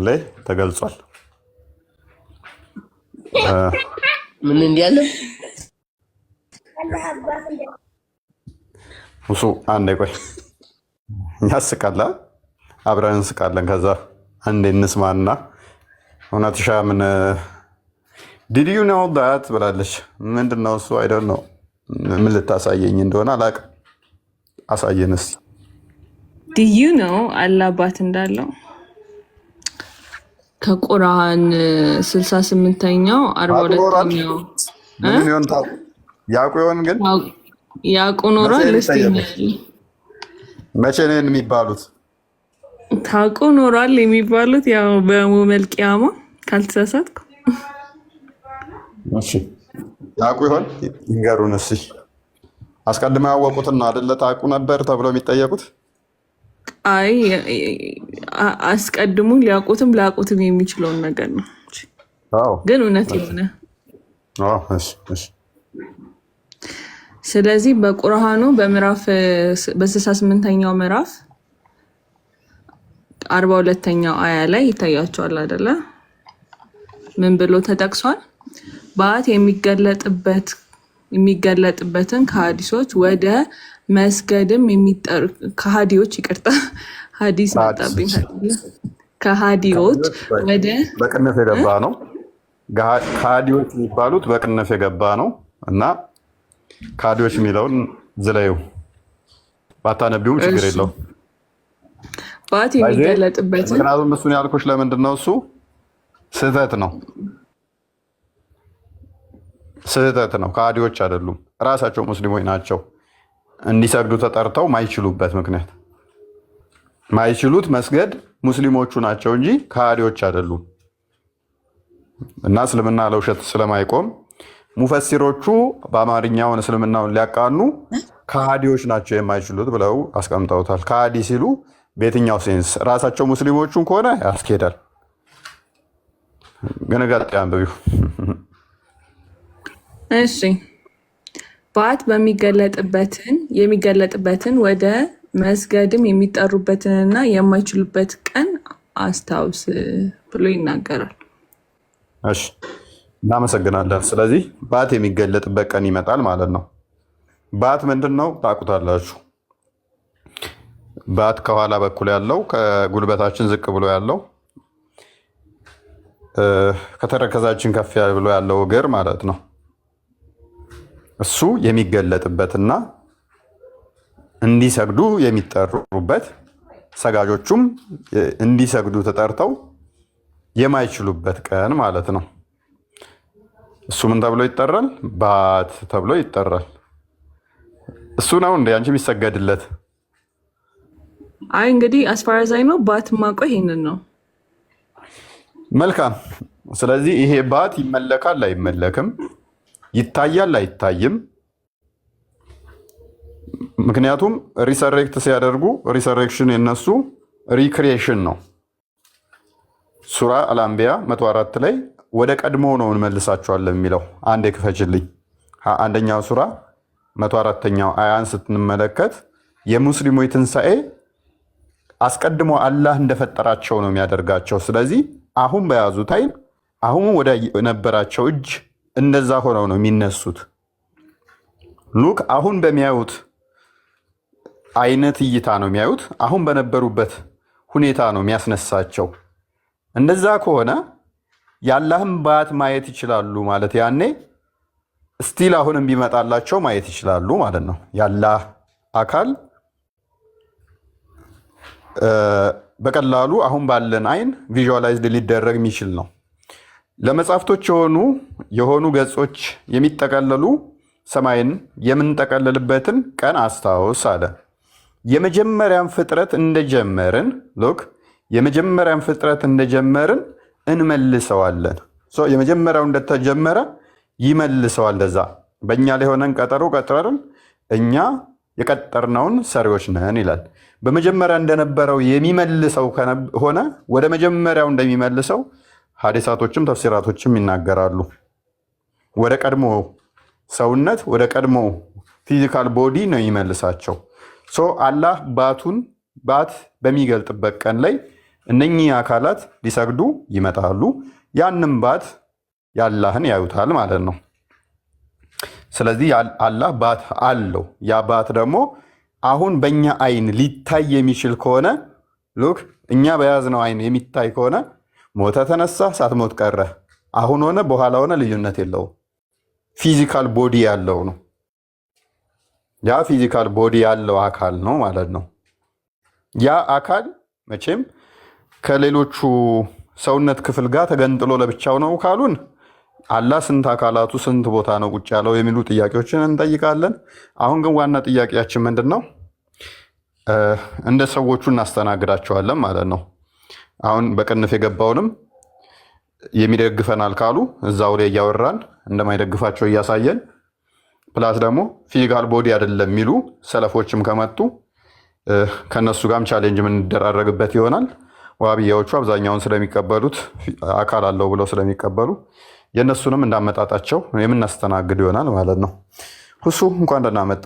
ላይ ተገልጿል። ምን እንዲያለ እሱ አንዴ ቆይ ያስቃላ፣ አብረን እንስቃለን። ከዛ አንዴ እንስማና እውነትሻ ምን ዲድ ዩ ኖው ዳት ብላለች። ምንድን ነው እሱ? አይ ዶንት ኖ። ምን ልታሳየኝ እንደሆነ አላውቅም። አሳየን እስኪ። ዲድ ዩ ኖው አላህ አባት እንዳለው ከቁርአን 68ኛው 42ኛው ምን ይሆን ያውቁ ይሆን? ግን ያውቁ ኖሯል። እስቲ መቼ ነው የሚባሉት? ታውቁ ኖሯል የሚባሉት ያው በሙመል ቂያማ ካልተሳሳትኩ። እሺ ያውቁ ይሆን? ይንገሩን እስኪ። አስቀድመው ያወቁትና አይደለ ታውቁ ነበር ተብለው የሚጠየቁት? አይ አስቀድሙ ሊያውቁትም ላያውቁትም የሚችለውን ነገር ነው። ግን እውነት የሆነ ስለዚህ በቁርአኑ በምዕራፍ በ68ኛው ምዕራፍ 42ኛው አያ ላይ ይታያቸዋል አይደለ? ምን ብሎ ተጠቅሷል? በአት የሚገለጥበትን ከሀዲሶች ወደ መስገድም የሚጠሩ ከሀዲዎች ይቅርታ፣ ሀዲስ መጣብኝ። ከሀዲዎች ወደ በቅንፍ የገባ ነው። ከሀዲዎች የሚባሉት በቅንፍ የገባ ነው እና ከሀዲዎች የሚለውን ዝለዩ ባታነቢውም ችግር የለው። ባት የሚገለጥበት ምክንያቱም እሱን ያልኩሽ ለምንድን ነው? እሱ ስህተት ነው፣ ስህተት ነው። ከሀዲዎች አይደሉም፣ እራሳቸው ሙስሊሞች ናቸው እንዲሰግዱ ተጠርተው ማይችሉበት ምክንያት። ማይችሉት መስገድ ሙስሊሞቹ ናቸው እንጂ ከሀዲዎች አይደሉም። እና እስልምና ለውሸት ስለማይቆም ሙፈሲሮቹ በአማርኛውን እስልምናውን ሊያቃኑ ከሀዲዎች ናቸው የማይችሉት ብለው አስቀምጠውታል። ከሀዲ ሲሉ በየትኛው ሴንስ? ራሳቸው ሙስሊሞቹን ከሆነ ያስኬዳል። ግን ጋጥ አንብቢው። እሺ ባት የሚገለጥበትን ወደ መስገድም የሚጠሩበትንና የማይችሉበት ቀን አስታውስ ብሎ ይናገራል። እሺ እናመሰግናለን። ስለዚህ ባት የሚገለጥበት ቀን ይመጣል ማለት ነው። ባት ምንድን ነው ታውቁታላችሁ? ባት ከኋላ በኩል ያለው ከጉልበታችን ዝቅ ብሎ ያለው ከተረከዛችን ከፍ ብሎ ያለው እግር ማለት ነው። እሱ የሚገለጥበትና እንዲሰግዱ የሚጠሩበት ሰጋጆቹም እንዲሰግዱ ተጠርተው የማይችሉበት ቀን ማለት ነው። እሱ ምን ተብሎ ይጠራል? ባት ተብሎ ይጠራል። እሱ ነው እንደ አንቺ የሚሰገድለት። አይ እንግዲህ አስፋራዛይ ነው ባት ማቆ ይሄንን ነው። መልካም። ስለዚህ ይሄ ባት ይመለካል አይመለክም? ይታያል አይታይም? ምክንያቱም ሪሰሬክት ሲያደርጉ ሪሰሬክሽን የነሱ ሪክሪኤሽን ነው። ሱራ አልአንቢያ 104 ላይ ወደ ቀድሞ ነው እንመልሳቸዋለን የሚለው። አንዴ ክፈችልኝ። አንደኛው ሱራ 104ኛው አያን ስትንመለከት የሙስሊሞች ትንሣኤ አስቀድሞ አላህ እንደፈጠራቸው ነው የሚያደርጋቸው። ስለዚህ አሁን በያዙት አይን አሁን ወደ ነበራቸው እጅ እንደዛ ሆነው ነው የሚነሱት። ሉክ አሁን በሚያዩት አይነት እይታ ነው የሚያዩት። አሁን በነበሩበት ሁኔታ ነው የሚያስነሳቸው። እንደዛ ከሆነ የአላህን ባት ማየት ይችላሉ ማለት ያኔ ስቲል አሁንም ቢመጣላቸው ማየት ይችላሉ ማለት ነው። የአላህ አካል በቀላሉ አሁን ባለን አይን ቪዥዋላይዝድ ሊደረግ የሚችል ነው። ለመጻሕፍቶች የሆኑ ገጾች የሚጠቀለሉ ሰማይን የምንጠቀልልበትን ቀን አስታውስ አለ። የመጀመሪያን ፍጥረት እንደጀመርን እንመልሰዋለን። የመጀመሪያው እንደተጀመረ ይመልሰዋል። እንደዛ በእኛ ላይ ሆነን ቀጠሮ ቀጥረን እኛ የቀጠርነውን ሰሪዎች ነን ይላል። በመጀመሪያ እንደነበረው የሚመልሰው ሆነ ወደ መጀመሪያው እንደሚመልሰው ሐዲሳቶችም ተፍሲራቶችም ይናገራሉ። ወደ ቀድሞ ሰውነት ወደ ቀድሞ ፊዚካል ቦዲ ነው የሚመልሳቸው። አላህ ባት በሚገልጥበት ቀን ላይ እነኚህ አካላት ሊሰግዱ ይመጣሉ። ያንም ባት የአላህን ያዩታል ማለት ነው። ስለዚህ አላህ ባት አለው። ያ ባት ደግሞ አሁን በእኛ አይን ሊታይ የሚችል ከሆነ ሉክ እኛ በያዝነው አይን የሚታይ ከሆነ ሞተ ተነሳ፣ ሳትሞት ቀረ፣ አሁን ሆነ በኋላ ሆነ ልዩነት የለውም። ፊዚካል ቦዲ ያለው ነው። ያ ፊዚካል ቦዲ ያለው አካል ነው ማለት ነው። ያ አካል መቼም ከሌሎቹ ሰውነት ክፍል ጋር ተገንጥሎ ለብቻው ነው ካሉን አላህ ስንት አካላቱ ስንት ቦታ ነው ቁጭ ያለው የሚሉ ጥያቄዎችን እንጠይቃለን። አሁን ግን ዋና ጥያቄያችን ምንድን ነው? እንደ ሰዎቹ እናስተናግዳቸዋለን ማለት ነው። አሁን በቅንፍ የገባውንም የሚደግፈናል ካሉ እዛው ላይ እያወራን እንደማይደግፋቸው እያሳየን፣ ፕላስ ደግሞ ፊዚካል ቦዲ አይደለም የሚሉ ሰለፎችም ከመጡ ከነሱ ጋርም ቻሌንጅ የምንደራረግበት ይሆናል። ዋሃብያዎቹ አብዛኛውን ስለሚቀበሉት አካል አለው ብለው ስለሚቀበሉ የእነሱንም እንዳመጣጣቸው የምናስተናግድ ይሆናል ማለት ነው። ሁሱ እንኳን ደህና መጣ።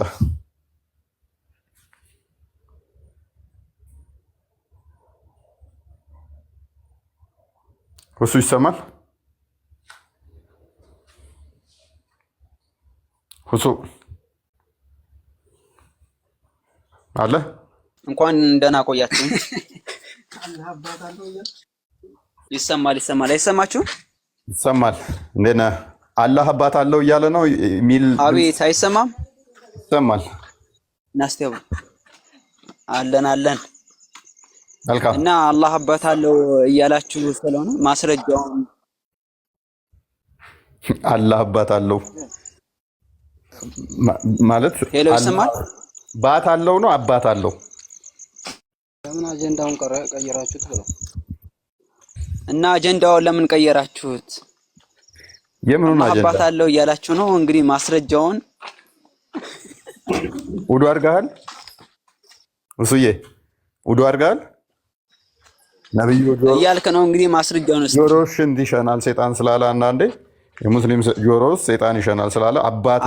ሁሱ ይሰማል? ሁሱ አለ? እንኳን ደህና ቆያችሁ። ይሰማል ይሰማል። አይሰማችሁም? ይሰማል። እንዴት ነህ? አላህ አባት አለው እያለ ነው የሚል። አቤት። አይሰማም? ይሰማል። ናስቴው አለን አለን። መልካም። እና አላህ አባት አለው እያላችሁ ስለሆነ ማስረጃውን አላህ አባት አለው ማለት ሄሎ፣ ይሰማል? ባት አለው ነው አባት አለው። ለምን አጀንዳውን ቀየራችሁት ብለው እና አጀንዳውን ለምን ቀየራችሁት? የምኑን አጀንዳ? አባት አለው እያላችሁ ነው እንግዲህ ማስረጃውን ውዱ አድርገሃል? እሱዬ ውዱ አድርገሃል? ነብዩ እያልክ ነው እንግዲህ ማስረጃውን ጆሮሽን ይሸናል ሰይጣን ስላለ፣ አንዳንዴ የሙስሊም ጆሮ ውስጥ ሰይጣን ይሸናል ስላለ አባት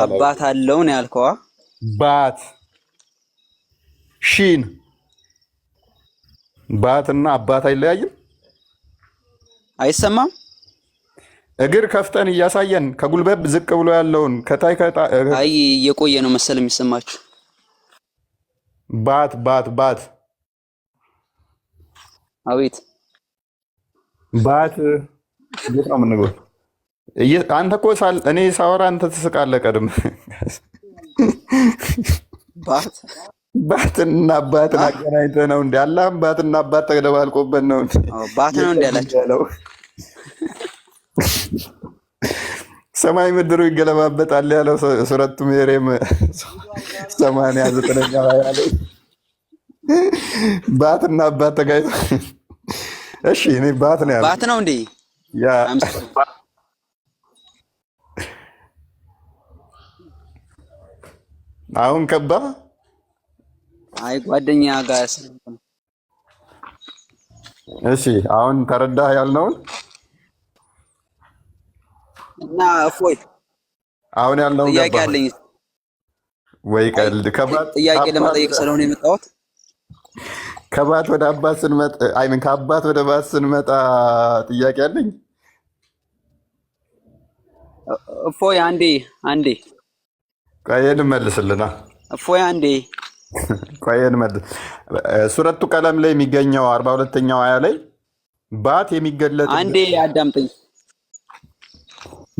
አለው ነው ያልከው። ባት ሺን ባትና አባት አይለያይም? አይሰማም? እግር ከፍተን እያሳየን ከጉልበት ዝቅ ብሎ ያለውን ከታይ አይ የቆየ ነው መሰል የሚሰማችሁ። ባት ባት ባት አቤት ባት እንዴት ነው የምንገው? አንተ እኮ እኔ ሳወራ አንተ ትስቃለህ። ቀድም ባትና አባትን አገናኝተህ ነው እንደ አላህም ባትና አባት ተደባልቆበት ነው ባት ነው እንደ ያላችሁ። ሰማይ ምድሩ ይገለባበጣል ያለው ሱረቱ መርየም 89 ያለው ባትና አባት ተጋይቶ። እሺ እኔ ባት ነው ያለው። ባት ነው እንዴ? ያ አሁን ከባ አይ ጓደኛ ጋር እሺ አሁን ተረዳህ ያልነውን እና እፎይ አሁን ያልነውን ጥያቄ አለኝ ወይ? ቀልድ ከባት ጥያቄ ለመጠየቅ ስለሆነ የመጣሁት ከባት ወደ አባት ስንመጣ አይምን ከአባት ወደ ባት ስንመጣ ጥያቄ አለኝ። እፎይ አንዴ ቆየን መልስልና እፎይ አንዴ ቆየን መልስ። ሱረቱ ቀለም ላይ የሚገኘው 42ኛው አያ ላይ ባት የሚገለጥ አንዴ አዳምጠኝ።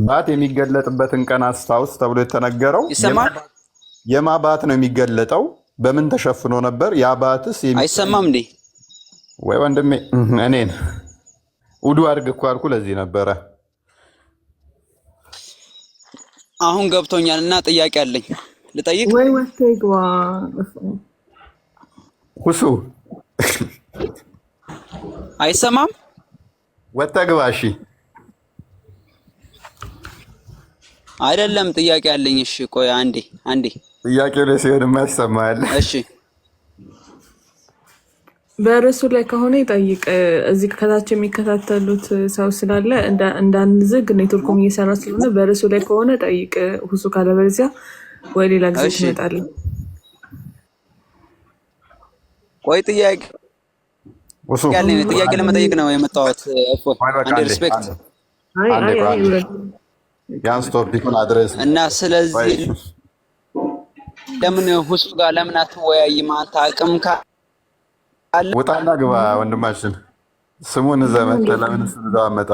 ባት የሚገለጥበትን ቀን አስታውስ ተብሎ የተነገረው ይሰማል? የማ ባት ነው የሚገለጠው? በምን ተሸፍኖ ነበር? ያ ባትስ አይሰማም እንዴ? ወይ ወንድሜ እኔን ውዱ አድርግ እኮ አልኩ። ለዚህ ነበረ። አሁን ገብቶኛል እና ጥያቄ አለኝ ልጠይቅ ወይ? ወስተግባ ሁሱ አይሰማም? ወተግባ። እሺ አይደለም ጥያቄ አለኝ። እሺ ቆይ አንዴ ጥያቄው ላይ ሲሆን የማይሰማል። እሺ በርዕሱ ላይ ከሆነ ይጠይቅ። እዚህ ከታች የሚከታተሉት ሰው ስላለ እንዳንዝግ ኔትወርኩም እየሰራ ስለሆነ በርዕሱ ላይ ከሆነ ጠይቅ ሁሱ፣ ካለበለዚያ ወይ ሌላ ጊዜ ትመጣለህ። ቆይ ጥያቄ እሱ ያለኝ ጥያቄ ለመጠየቅ ነው የመጣሁት። እፎ አንድ ሪስፔክት ቢያንስ ቶፒኩን አድሬስ እና ስለዚህ ለምን ሁሱ ጋር ለምን አትወያይም? አንተ አቅም ካለ ውጣና ግባ ወንድማችን። ስሙን ዘመተ ለምን ስለዛው አመጣ?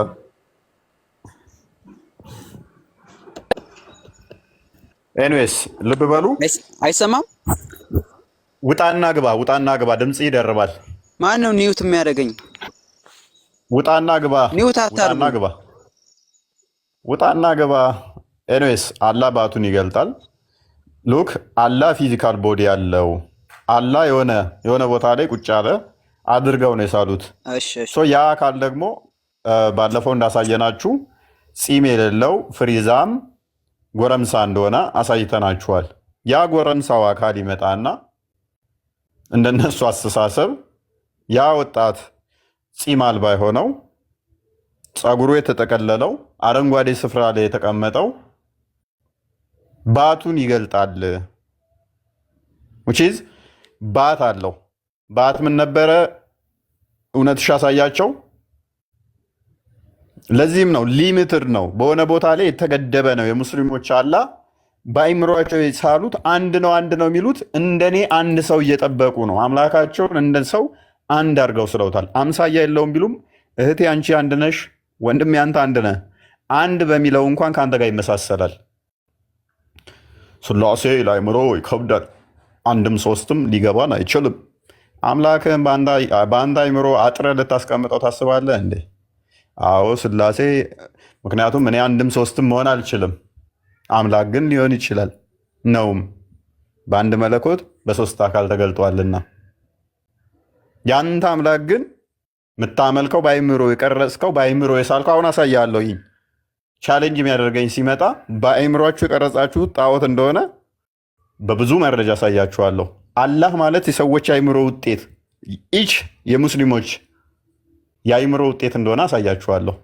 ኤኒዌይስ ልብ በሉ። አይሰማም? ውጣና ግባ። ድምጽ ይደርባል። ማን ነው ኒውት የሚያደርገኝ? ውጣና ግባ። ኒውት አታርጉ። ውጣና ግባ። ኤኒዌይስ አላህ ባቱን ይገልጣል። ሉክ አላህ ፊዚካል ቦዲ ያለው አላህ የሆነ ቦታ ላይ ቁጭ ያለ አድርገው ነው የሳሉት። ያ አካል ደግሞ ባለፈው እንዳሳየናችሁ ፂም የሌለው ፍሪዛም ጎረምሳ እንደሆነ አሳይተናችኋል። ያ ጎረምሳው አካል ይመጣና እንደነሱ አስተሳሰብ ያ ወጣት ፂም አልባ የሆነው ፀጉሩ የተጠቀለለው አረንጓዴ ስፍራ ላይ የተቀመጠው ባቱን ይገልጣል። which is ባት አለው። ባት ምን ነበረ? እውነትሽ ያሳያቸው። ለዚህም ነው ሊሚትድ ነው፣ በሆነ ቦታ ላይ የተገደበ ነው። የሙስሊሞች አላህ በአይምሯቸው የሳሉት አንድ ነው የሚሉት እንደኔ አንድ ሰው እየጠበቁ ነው። አምላካቸውን እንደ ሰው አንድ አድርገው ስለውታል። አምሳያ የለውም ቢሉም እህቴ አንቺ አንድ ነሽ፣ ወንድሜ አንተ አንድ ነህ፣ አንድ በሚለው እንኳን ከአንተ ጋር ይመሳሰላል። ስላሴ ለአይምሮ ይከብዳል፣ አንድም ሶስትም ሊገባን አይችልም። አምላክህን በአንድ አይምሮ አጥረህ ልታስቀምጠው ታስባለህ እንዴ? አዎ ስላሴ። ምክንያቱም እኔ አንድም ሶስትም መሆን አልችልም፣ አምላክ ግን ሊሆን ይችላል ነውም። በአንድ መለኮት በሶስት አካል ተገልጧልና ያንተ አምላክ ግን የምታመልከው በአይምሮ የቀረጽከው በአይምሮ የሳልከው። አሁን አሳያለሁ። ይህ ቻሌንጅ የሚያደርገኝ ሲመጣ በአይምሯችሁ የቀረጻችሁት ጣዖት እንደሆነ በብዙ መረጃ አሳያችኋለሁ። አላህ ማለት የሰዎች የአይምሮ ውጤት፣ ኢች የሙስሊሞች የአይምሮ ውጤት እንደሆነ አሳያችኋለሁ።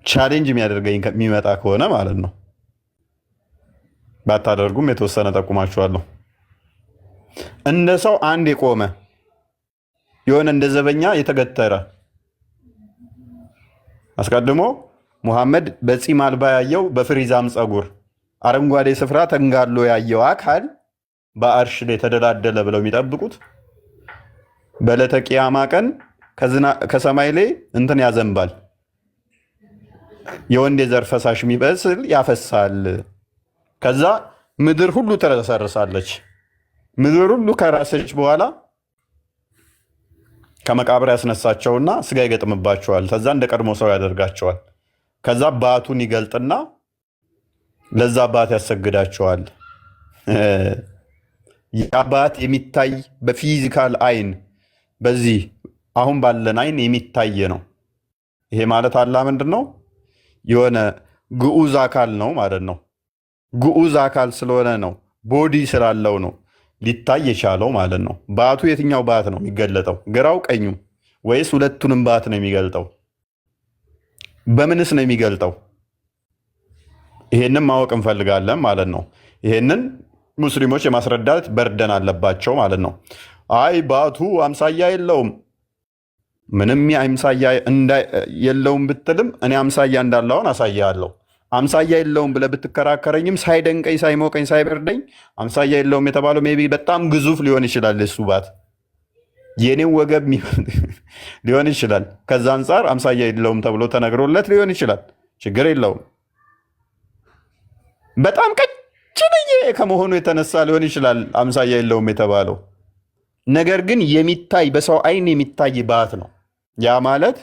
ቻሌንጅ የሚያደርገኝ የሚመጣ ከሆነ ማለት ነው። ባታደርጉም የተወሰነ ጠቁማችኋለሁ። እንደ ሰው አንድ የቆመ የሆነ እንደ ዘበኛ የተገተረ አስቀድሞ ሙሐመድ በፂም አልባ ያየው በፍሪዛም ፀጉር አረንጓዴ ስፍራ ተንጋሎ ያየው አካል በአርሽ ላይ ተደላደለ ብለው የሚጠብቁት በዕለተ ቂያማ ቀን ከሰማይ ላይ እንትን ያዘንባል፣ የወንድ የዘር ፈሳሽ የሚመስል ያፈሳል። ከዛ ምድር ሁሉ ትረሰርሳለች። ምድር ሁሉ ከራሰች በኋላ ከመቃብር ያስነሳቸውና ስጋ ይገጥምባቸዋል። ከዛ እንደ ቀድሞ ሰው ያደርጋቸዋል። ከዛ ባቱን ይገልጥና ለዛ ባት ያሰግዳቸዋል። ያ ባት የሚታይ በፊዚካል አይን በዚህ አሁን ባለን አይን የሚታይ ነው። ይሄ ማለት አላህ ምንድን ነው? የሆነ ግዑዝ አካል ነው ማለት ነው። ግዑዝ አካል ስለሆነ ነው፣ ቦዲ ስላለው ነው ሊታይ የቻለው ማለት ነው። ባቱ የትኛው ባት ነው የሚገለጠው? ግራው ቀኙ ወይስ ሁለቱንም ባት ነው የሚገልጠው? በምንስ ነው የሚገልጠው? ይሄንን ማወቅ እንፈልጋለን ማለት ነው። ይሄንን ሙስሊሞች የማስረዳት በርደን አለባቸው ማለት ነው። አይ ባቱ አምሳያ የለውም፣ ምንም አምሳያ የለውም ብትልም እኔ አምሳያ እንዳለውን አሳያለሁ። አምሳያ የለውም ብለህ ብትከራከረኝም ሳይደንቀኝ ሳይሞቀኝ ሳይበርደኝ አምሳያ የለውም የተባለው ሜይ ቢ በጣም ግዙፍ ሊሆን ይችላል። እሱ ባት የኔው ወገብ ሊሆን ይችላል። ከዛ አንጻር አምሳያ የለውም ተብሎ ተነግሮለት ሊሆን ይችላል። ችግር የለውም። በጣም ቀጭንዬ ከመሆኑ የተነሳ ሊሆን ይችላል አምሳያ የለውም የተባለው። ነገር ግን የሚታይ በሰው አይን የሚታይ ባት ነው። ያ ማለት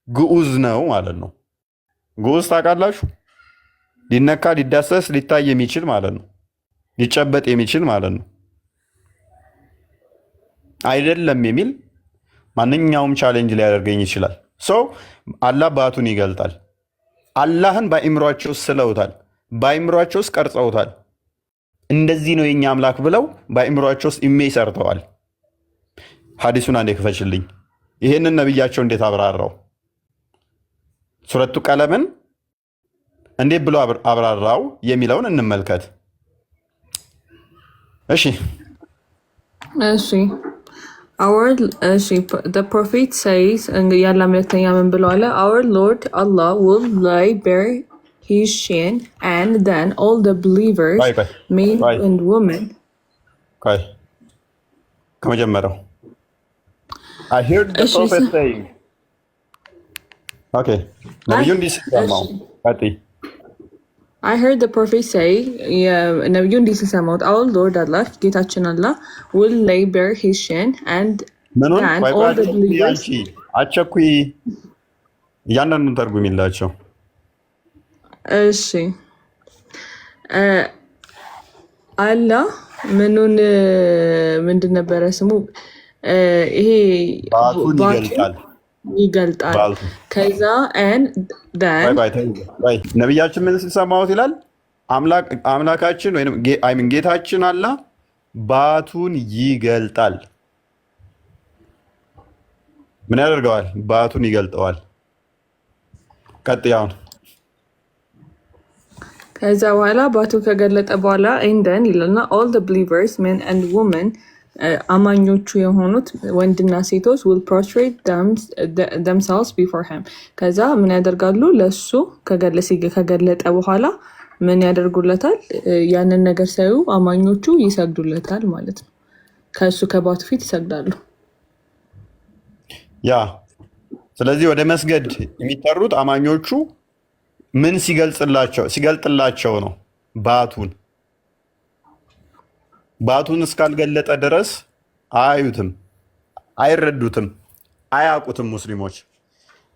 ግዑዝ ነው ማለት ነው። ግዑዝ ታውቃላችሁ? ሊነካ ሊዳሰስ ሊታይ የሚችል ማለት ነው። ሊጨበጥ የሚችል ማለት ነው። አይደለም የሚል ማንኛውም ቻሌንጅ ሊያደርገኝ ይችላል። ሰው አላህ ባቱን ይገልጣል። አላህን በአእምሯቸው ስለውታል፣ በአእምሯቸው ውስጥ ቀርጸውታል። እንደዚህ ነው የኛ አምላክ ብለው በአእምሯቸው ውስጥ ኢሜጅ ሰርተዋል። ሐዲሱን አንዴ ክፈችልኝ። ይሄንን ነብያቸው እንዴት አብራራው? ሱረቱ ቀለምን እንዴት ብሎ አብራራው የሚለውን እንመልከት። እሺ the prophet says, ያላ መልእክተኛ ምን ብለዋል? Our Lord Allah will lay bare his shin, and then all the believers, men and women. ከመጀመሪያው I heard the prophet saying. Okay. ነብዩ እንዲህ ሲሰማው I heard the prophet say, ነብዩ እንዲህ ሲሰማው our Lord Allah, ጌታችን አላህ will lay bare his shin, and then all the believers. አቸኩይ እያንዳንዱን ተርጉሚላቸው። እሺ አላህ ምኑን ምንድን ነበረ ስሙ? ይሄ ባቱን ይገልጣል። ከዛ ነቢያችን ምን ሲሰማሁት ይላል? አምላካችን ወይም ጌታችን አላህ ባቱን ይገልጣል። ምን ያደርገዋል? ባቱን ይገልጠዋል። ቀጥያውን ከዛ በኋላ ባቱ ከገለጠ በኋላ እንደን ይልና all the believers men and women, አማኞቹ የሆኑት ወንድና ሴቶች will prostrate themselves before him. ከዛ ምን ያደርጋሉ? ለሱ ከገለጠ በኋላ ምን ያደርጉለታል? ያንን ነገር ሳዩ አማኞቹ ይሰግዱለታል ማለት ነው። ከሱ ከባቱ ፊት ይሰግዳሉ። ያ ስለዚህ ወደ መስገድ የሚጠሩት አማኞቹ ምን ሲገልጥላቸው ነው? ባቱን እስካልገለጠ ድረስ አያዩትም፣ አይረዱትም፣ አያውቁትም።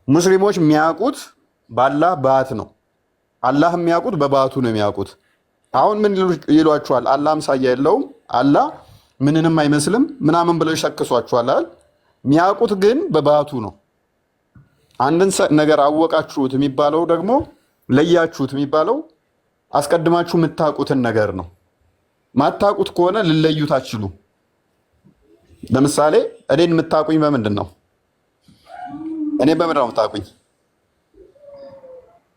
ሙስሊሞች የሚያውቁት በአላህ ባት ነው። አላህ የሚያውቁት በባቱ ነው የሚያውቁት። አሁን ምን ይሏችኋል? አላህ አምሳያ የለውም፣ አላህ ምንንም አይመስልም ምናምን ብለው ይሸክሷችኋል አይደል? የሚያውቁት ግን በባቱ ነው። አንድን ነገር አወቃችሁት የሚባለው ደግሞ ለያችሁት የሚባለው አስቀድማችሁ የምታውቁትን ነገር ነው። ማታውቁት ከሆነ ልለዩት አትችሉ። ለምሳሌ እኔን የምታውቁኝ በምንድን ነው? እኔ በምንድን ነው የምታውቁኝ?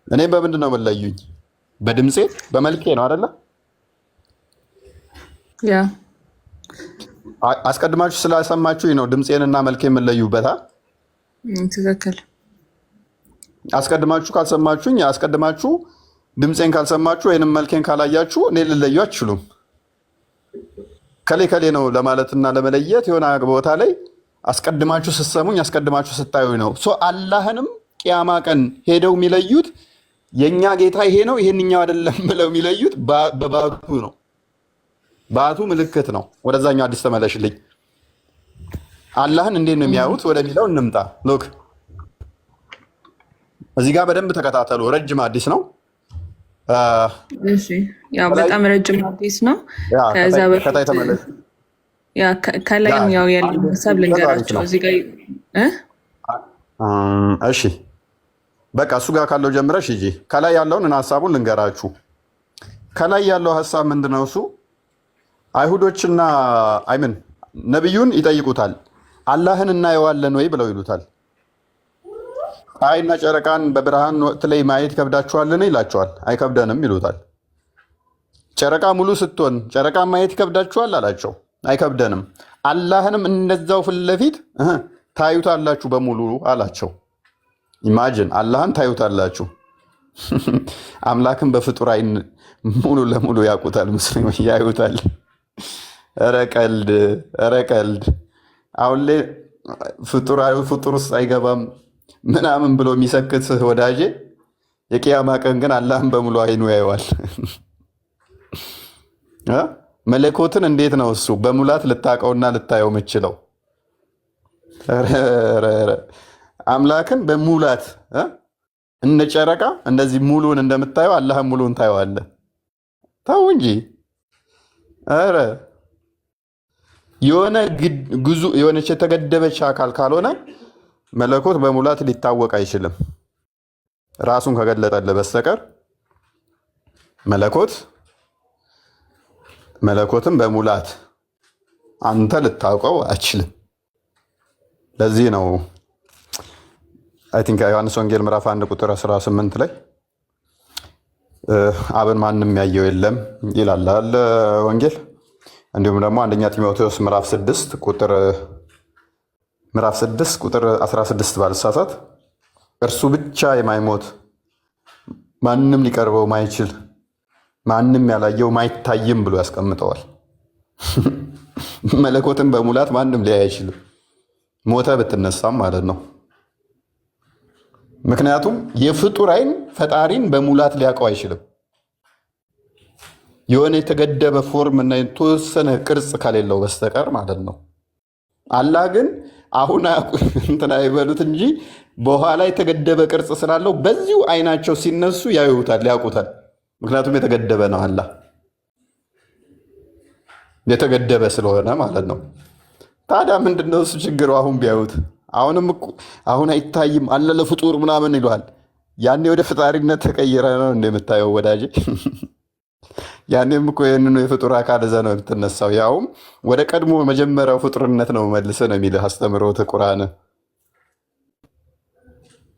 እኔ በምንድን ነው የምለዩኝ? በድምፄ በመልኬ ነው አይደለ? ያ አስቀድማችሁ ስላሰማችሁኝ ነው ድምፄንና መልኬ የምለዩበታ። ትክክል። አስቀድማችሁ ካልሰማችሁኝ፣ አስቀድማችሁ ድምፄን ካልሰማችሁ ወይንም መልኬን ካላያችሁ እኔ ልለዩ አትችሉም። ከሌ ነው ለማለትና ለመለየት የሆነ ቦታ ላይ አስቀድማችሁ ስትሰሙኝ፣ አስቀድማችሁ ስታዩ ነው። አላህንም ቂያማ ቀን ሄደው የሚለዩት የኛ ጌታ ይሄ ነው ይሄንኛው አይደለም ብለው የሚለዩት በባቱ ነው። ባቱ ምልክት ነው። ወደዛኛው አዲስ ተመለሽልኝ። አላህን እንዴት ነው የሚያዩት ወደሚለው እንምጣ። ሎክ እዚህ ጋር በደንብ ተከታተሉ። ረጅም አዲስ ነው። እሺ ያው በጣም ረጅም አዲስ ነው። ከዛ በከታይ ተመለስ። ያ ከላይም ያው ያለው ሐሳብ ልንገራቸው እዚህ ጋር እሺ በቃ እሱ ጋር ካለው ጀምረሽ እጂ ከላይ ያለውን እና ሐሳቡን ልንገራችሁ። ከላይ ያለው ሐሳብ ምንድነው? እሱ አይሁዶችና አይምን ነብዩን ይጠይቁታል። አላህን እናየዋለን ወይ ብለው ይሉታል። ፀሐይና ጨረቃን በብርሃን ወቅት ላይ ማየት ይከብዳችኋልን ይላቸዋል። አይከብደንም ይሉታል። ጨረቃ ሙሉ ስትሆን ጨረቃ ማየት ይከብዳችኋል አላቸው። አይከብደንም። አላህንም እንደዛው ፊት ለፊት ታዩታላችሁ በሙሉ አላቸው። ኢማጂን አላህን ታዩታላችሁ። አምላክን በፍጡር አይን ሙሉ ለሙሉ ያውቁታል። ሙስሊሞች ያዩታል። ኧረ ቀልድ። አሁን ላይ ፍጡር ውስጥ አይገባም ምናምን ብሎ የሚሰክት ወዳጄ የቂያማ ቀን ግን አላህን በሙሉ አይኑ ያየዋል። መለኮትን እንዴት ነው እሱ በሙላት ልታቀውና ልታየው የምችለው? አምላክን በሙላት እነ ጨረቃ እንደዚህ ሙሉን እንደምታየው አላህን ሙሉን ታየዋለህ። ተው እንጂ ኧረ የሆነች የተገደበች አካል ካልሆነ መለኮት በሙላት ሊታወቅ አይችልም። ራሱን ከገለጠልህ በስተቀር መለኮትን በሙላት አንተ ልታውቀው አይችልም። ለዚህ ነው አይ ቲንክ ዮሐንስ ወንጌል ምዕራፍ 1 ቁጥር 18 ላይ አብን ማንም ያየው የለም ይላል ወንጌል። እንዲሁም ደግሞ አንደኛ ጢሞቴዎስ ምዕራፍ 6 ቁጥር ምዕራፍ 6 ቁጥር 16 ባልሳሳት እርሱ ብቻ የማይሞት ማንም ሊቀርበው ማይችል ማንም ያላየው ማይታይም ብሎ ያስቀምጠዋል። መለኮትን በሙላት ማንም ሊያይ አይችልም፣ ሞተ ብትነሳም ማለት ነው። ምክንያቱም የፍጡር ዓይን ፈጣሪን በሙላት ሊያውቀው አይችልም። የሆነ የተገደበ ፎርም እና የተወሰነ ቅርጽ ከሌለው በስተቀር ማለት ነው። አላህ ግን አሁን እንትና ይበሉት እንጂ በኋላ የተገደበ ቅርጽ ስላለው በዚሁ ዓይናቸው ሲነሱ ያዩታል፣ ያውቁታል። ምክንያቱም የተገደበ ነው። አላህ የተገደበ ስለሆነ ማለት ነው። ታዲያ ምንድነው እሱ ችግሩ? አሁን ቢያዩት አሁን አይታይም አለ ለፍጡር ምናምን ይለዋል። ያኔ ወደ ፈጣሪነት ተቀይረ ነው እንደምታየው ወዳጄ። ያኔም እኮ ይህንኑ የፍጡር አካል እዛ ነው የምትነሳው። ያውም ወደ ቀድሞ መጀመሪያው ፍጡርነት ነው መልሰ ነው የሚልህ አስተምሮት ቁርአን።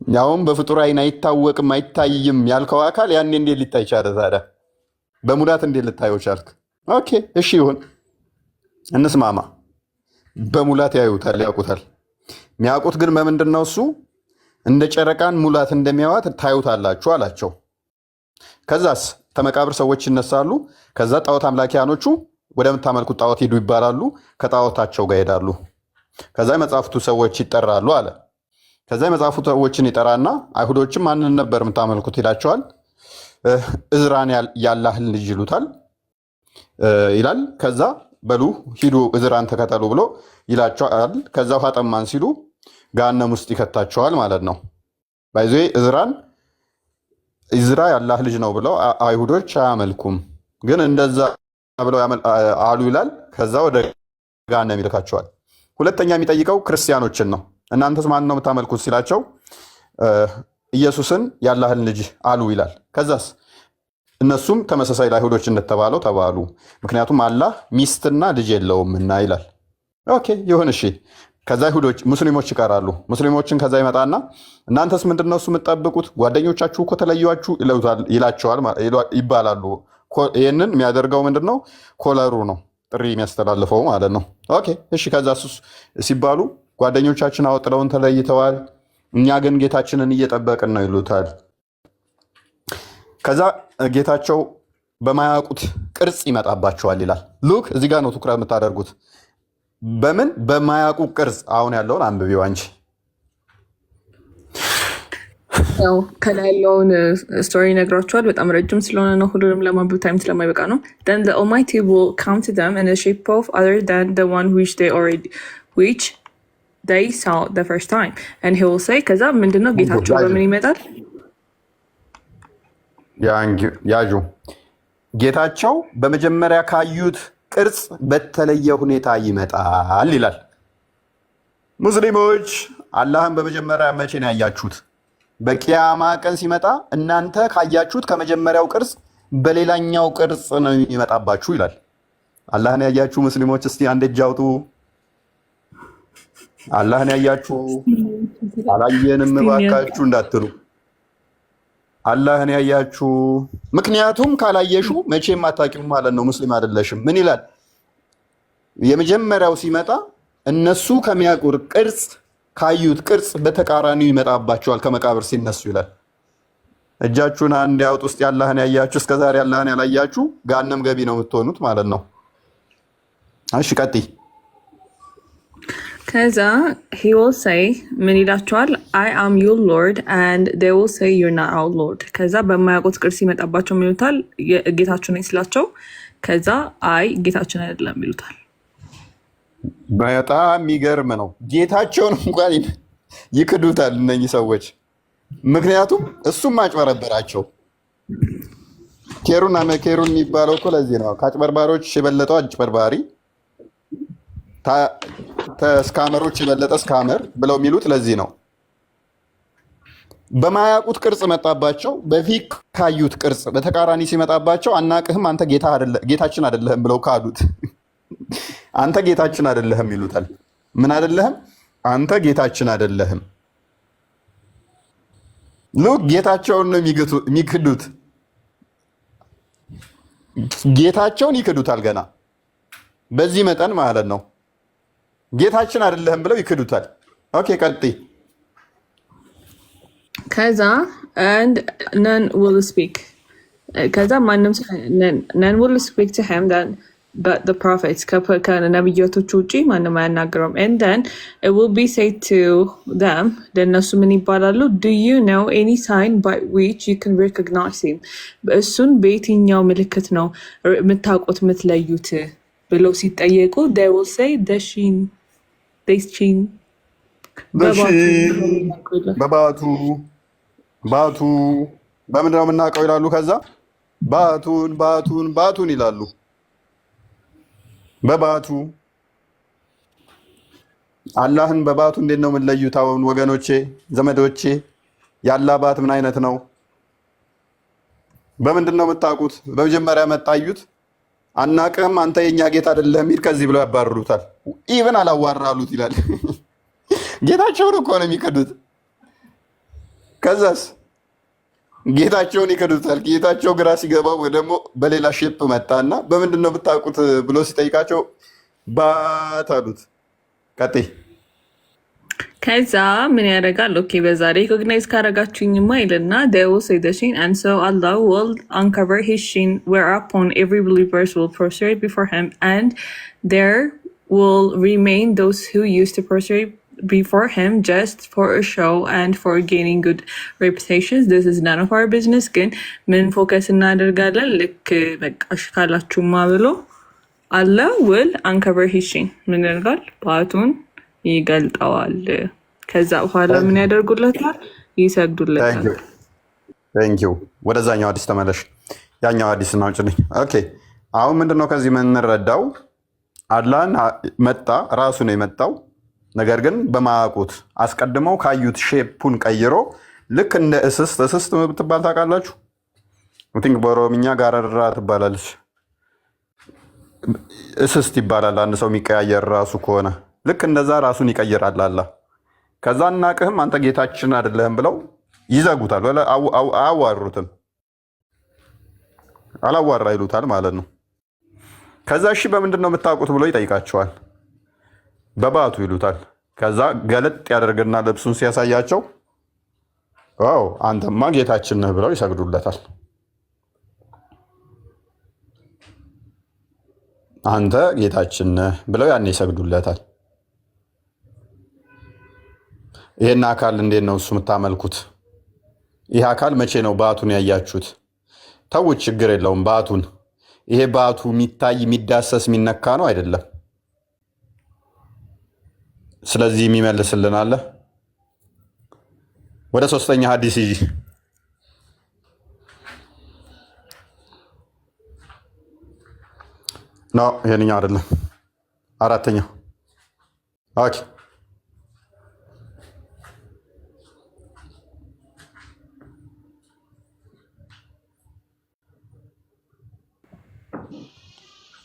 ያውም በፍጡር ዓይን አይታወቅም አይታይም ያልከው አካል ያኔ እንዴት ሊታይ ቻለ ታዲያ? በሙላት እንዴት ልታየው ቻልክ? ኦኬ እሺ ይሁን እንስማማ። በሙላት ያዩታል፣ ያውቁታል። የሚያውቁት ግን በምንድን ነው? እሱ እንደ ጨረቃን ሙላት እንደሚያዋት ታዩታላችሁ አላቸው። ከዛስ ከመቃብር ሰዎች ይነሳሉ። ከዛ ጣዖት አምላኪያኖቹ ወደምታመልኩት ጣዖት ሂዱ ይባላሉ። ከጣዖታቸው ጋር ይሄዳሉ። ከዛ የመጽሐፍቱ ሰዎች ይጠራሉ አለ። ከዛ የመጽሐፍቱ ሰዎችን ይጠራና አይሁዶችም ማንን ነበር የምታመልኩት ይላቸዋል። እዝራን ያላህን ልጅ ይሉታል ይላል። ከዛ በሉ ሂዱ እዝራን ተከተሉ ብሎ ይላቸዋል። ከዛ ውሃ ጠማን ሲሉ ገሃነም ውስጥ ይከታቸዋል ማለት ነው። ባይዞ እዝራ ያላህ ልጅ ነው ብለው አይሁዶች አያመልኩም፣ ግን እንደዛ ብለው አሉ ይላል። ከዛ ወደ ገሃነም ይልካቸዋል። ሁለተኛ የሚጠይቀው ክርስቲያኖችን ነው። እናንተስ ማን ነው የምታመልኩት ሲላቸው ኢየሱስን ያላህን ልጅ አሉ ይላል። ከዛስ እነሱም ተመሳሳይ ለአይሁዶች እንደተባለው ተባሉ፣ ምክንያቱም አላህ ሚስትና ልጅ የለውምና ይላል። ኦኬ ይሁን እሺ። ከዛ አይሁዶች ሙስሊሞች ይቀራሉ። ሙስሊሞችን ከዛ ይመጣና እናንተስ ምንድነው እሱ የምትጠብቁት? ጓደኞቻችሁ እኮ ተለዩአችሁ ይላቸዋል ይባላሉ። ይህንን የሚያደርገው ምንድነው? ኮለሩ ነው፣ ጥሪ የሚያስተላልፈው ማለት ነው። ኦኬ እሺ። ከዛ ሲባሉ ጓደኞቻችን አወጥለውን ተለይተዋል፣ እኛ ግን ጌታችንን እየጠበቅን ነው ይሉታል። ከዛ ጌታቸው በማያውቁት ቅርጽ ይመጣባቸዋል ይላል። ሉክ እዚህ ጋር ነው ትኩረት የምታደርጉት። በምን በማያውቁ ቅርጽ? አሁን ያለውን አንብቢው አንቺ። ያው ከላይ ያለውን ስቶሪ ነግራቸዋል። በጣም ረጅም ስለሆነ ነው፣ ሁሉንም ለማንበብ ታይም ስለማይበቃ ነው። Then the Almighty will come to them in the shape of other than the one which they saw the first time and he will say ከዛ ምንድነው ጌታቸው በምን ይመጣል? ያዡ ጌታቸው በመጀመሪያ ካዩት ቅርጽ በተለየ ሁኔታ ይመጣል ይላል። ሙስሊሞች አላህን በመጀመሪያ መቼ ነው ያያችሁት? በቂያማ ቀን ሲመጣ እናንተ ካያችሁት ከመጀመሪያው ቅርጽ በሌላኛው ቅርጽ ነው ይመጣባችሁ ይላል። አላህን ያያችሁ ሙስሊሞች እስቲ አንድ እጅ አውጡ። አላህን ያያችሁ አላየንም እባካችሁ እንዳትሉ። አላህን ያያችሁ። ምክንያቱም ካላየሹ መቼም አታውቂውም ማለት ነው፣ ሙስሊም አይደለሽም። ምን ይላል? የመጀመሪያው ሲመጣ እነሱ ከሚያውቁት ቅርጽ ካዩት ቅርጽ በተቃራኒው ይመጣባቸዋል ከመቃብር ሲነሱ ይላል። እጃችሁን አንድ ያውጡ ውስጥ ያላህን ያያችሁ። እስከዛሬ አላህን ያላያችሁ ገሃነም ገቢ ነው የምትሆኑት ማለት ነው። እሺ ቀጥይ። ከዛ he will say ምን ይላቸዋል? I am your Lord and they will say you're not our Lord። ከዛ በማያውቁት ቅርጽ ይመጣባቸው ይሉታል ጌታችሁ ነኝ ስላቸው፣ ከዛ አይ ጌታችን አይደለም ይሉታል። በጣም የሚገርም ነው። ጌታቸውን እንኳን ይክዱታል እነኚህ ሰዎች። ምክንያቱም እሱም አጭበረበራቸው። ኬሩን የሚባለው እኮ ለዚህ ነው። ከአጭበርባሪዎች የበለጠው አጭበርባሪ፣ ከስካመሮች የበለጠ ስካመር ብለው የሚሉት ለዚህ ነው። በማያውቁት ቅርጽ መጣባቸው። በፊት ካዩት ቅርጽ በተቃራኒ ሲመጣባቸው አናቅህም፣ አንተ ጌታችን አይደለህም ብለው ካዱት። አንተ ጌታችን አይደለህም ይሉታል። ምን አይደለህም? አንተ ጌታችን አይደለህም። ሉክ ጌታቸውን ነው የሚክዱት። ጌታቸውን ይክዱታል ገና በዚህ መጠን ማለት ነው። ጌታችን አይደለህም ብለው ይክዱታል። ኦኬ ቀጥይ። ከዛ and none will speak ከዛ ማንም none will speak to him then but the prophets ከነቢያቶች ውጪ ማንም አያናግረውም and then it will be said to them ለእነሱ ምን ይባላሉ do you know any sign by which you can recognize him እሱን በየትኛው ምልክት ነው የምታውቁት የምትለዩት ብለው ሲጠየቁ they will say the sheen በባቱ በምንድን ነው የምናውቀው ይላሉ። ከዛ ባቱን ይላሉ። በባቱ አላህን በባቱ እንዴት ነው የምንለዩት? አሁን ወገኖቼ፣ ዘመዶቼ የአላህ ባት ምን አይነት ነው? በምንድን ነው የምታውቁት? በመጀመሪያ መጣዩት አናቅም፣ አንተ የኛ ጌታ አይደለም የሚል ከዚህ ብለው ያባርሩታል። ኢቨን አላዋራሉት ይላል። ጌታቸውን እኮ ነው የሚክዱት። ከዛስ ጌታቸውን ይክዱታል። ጌታቸው ግራ ሲገባው ወይ ደግሞ በሌላ ሼፕ መጣና በምንድን ነው የምታውቁት ብሎ ሲጠይቃቸው ባት አሉት። ቀጥይ። ከዛ ምን ያደርጋል? ኦኬ በዛ ሪኮግናይዝ ካረጋችሁኝማ ይልና they will say the shin and so Allah will uncover his shin whereupon every believer will prostrate before him and there will remain those who used to prostrate before him just for a show and for gaining good reputations. This is none of our business. ግን ምን ፎከስ እናደርጋለን? ልክ በቃሽ ካላችሁማ ብሎ Allah will uncover his shin ምን ያደርጋል? ባቱን ይገልጠዋል። ከዛ በኋላ ምን ያደርጉለታል? ይሰግዱለታል። ቴንኪው። ወደዛኛው አዲስ ተመለሽ። ያኛው አዲስ ነው ጭልኝ። ኦኬ አሁን ምንድነው ከዚህ የምንረዳው? አላህን መጣ ራሱ ነው የመጣው። ነገር ግን በማያውቁት አስቀድመው ካዩት ሼፑን ቀይሮ ልክ እንደ እስስት ብትባል ታውቃላችሁ? ቲንክ በኦሮምኛ ጋረራ ትባላለች። እስስት ይባላል አንድ ሰው የሚቀያየር ራሱ ከሆነ ልክ እንደዛ ራሱን ይቀይራል አላህ። ከዛ እናቅህም አንተ ጌታችን አይደለህም ብለው ይዘጉታል። አያዋሩትም፣ አላዋራ ይሉታል ማለት ነው። ከዛ እሺ በምንድን ነው የምታውቁት ብሎ ይጠይቃቸዋል። በባቱ ይሉታል። ከዛ ገለጥ ያደርግና ልብሱን ሲያሳያቸው አንተማ ጌታችን ነህ ብለው ይሰግዱለታል። አንተ ጌታችን ነህ ብለው ያኔ ይሰግዱለታል። ይሄን አካል እንዴት ነው እሱ የምታመልኩት? ይህ አካል መቼ ነው ባቱን ያያችሁት? ተውት፣ ችግር የለውም ባቱን። ይሄ ባቱ የሚታይ የሚዳሰስ የሚነካ ነው አይደለም። ስለዚህ የሚመልስልን አለ። ወደ ሶስተኛ ሐዲስ ይጂ ነው። ይሄንኛው አይደለም፣ አራተኛው። ኦኬ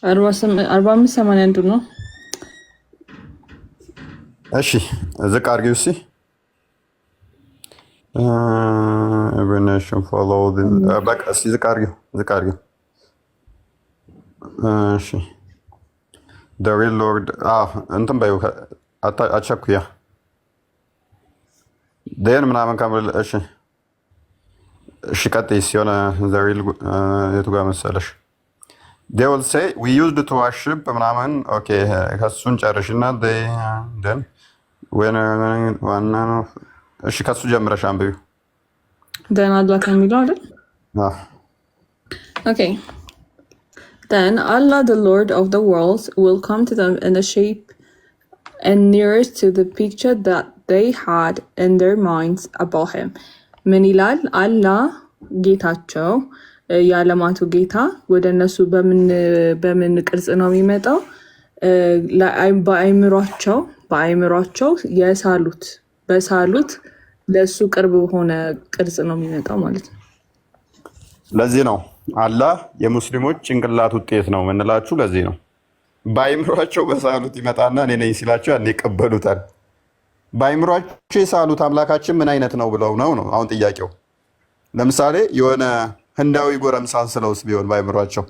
አርባ አምስት 81 ነው። እሺ ዝቅ አድርጊው እስኪ። በቃ እስኪ ዝቅ አድርጊው። እሺ the real Lord እንትን በይው አቸኩያ ደን ምናምን ከምል። እሺ ቀጥይ። ሲሆነ the real የቱ ጋር መሰለሽ? they will say we used to worship ምናምን። ኦኬ ከሱን ጨርሽና then ዋና ነው። እሺ ከሱ ጀምረሽ አንብቢው። then Allah ከሚለው አይደል? Okay. Then Allah, the Lord of the worlds, will come to them in a shape and nearest to the picture that they had in their minds about him. ምን ይላል? አላህ ጌታቸው የዓለማቱ ጌታ ወደ እነሱ በምን ቅርጽ ነው የሚመጣው? በአይምሯቸው በሳሉት ለእሱ ቅርብ በሆነ ቅርጽ ነው የሚመጣው ማለት ነው። ለዚህ ነው አላህ የሙስሊሞች ጭንቅላት ውጤት ነው ምንላችሁ። ለዚህ ነው በአይምሯቸው በሳሉት ይመጣና እኔ ነኝ ሲላቸው ያን ይቀበሉታል። በአይምሯቸው የሳሉት አምላካችን ምን አይነት ነው ብለው ነው አሁን ጥያቄው። ለምሳሌ የሆነ ህንዳዊ ጎረምሳን ስለውስ ቢሆን በአይምሯቸው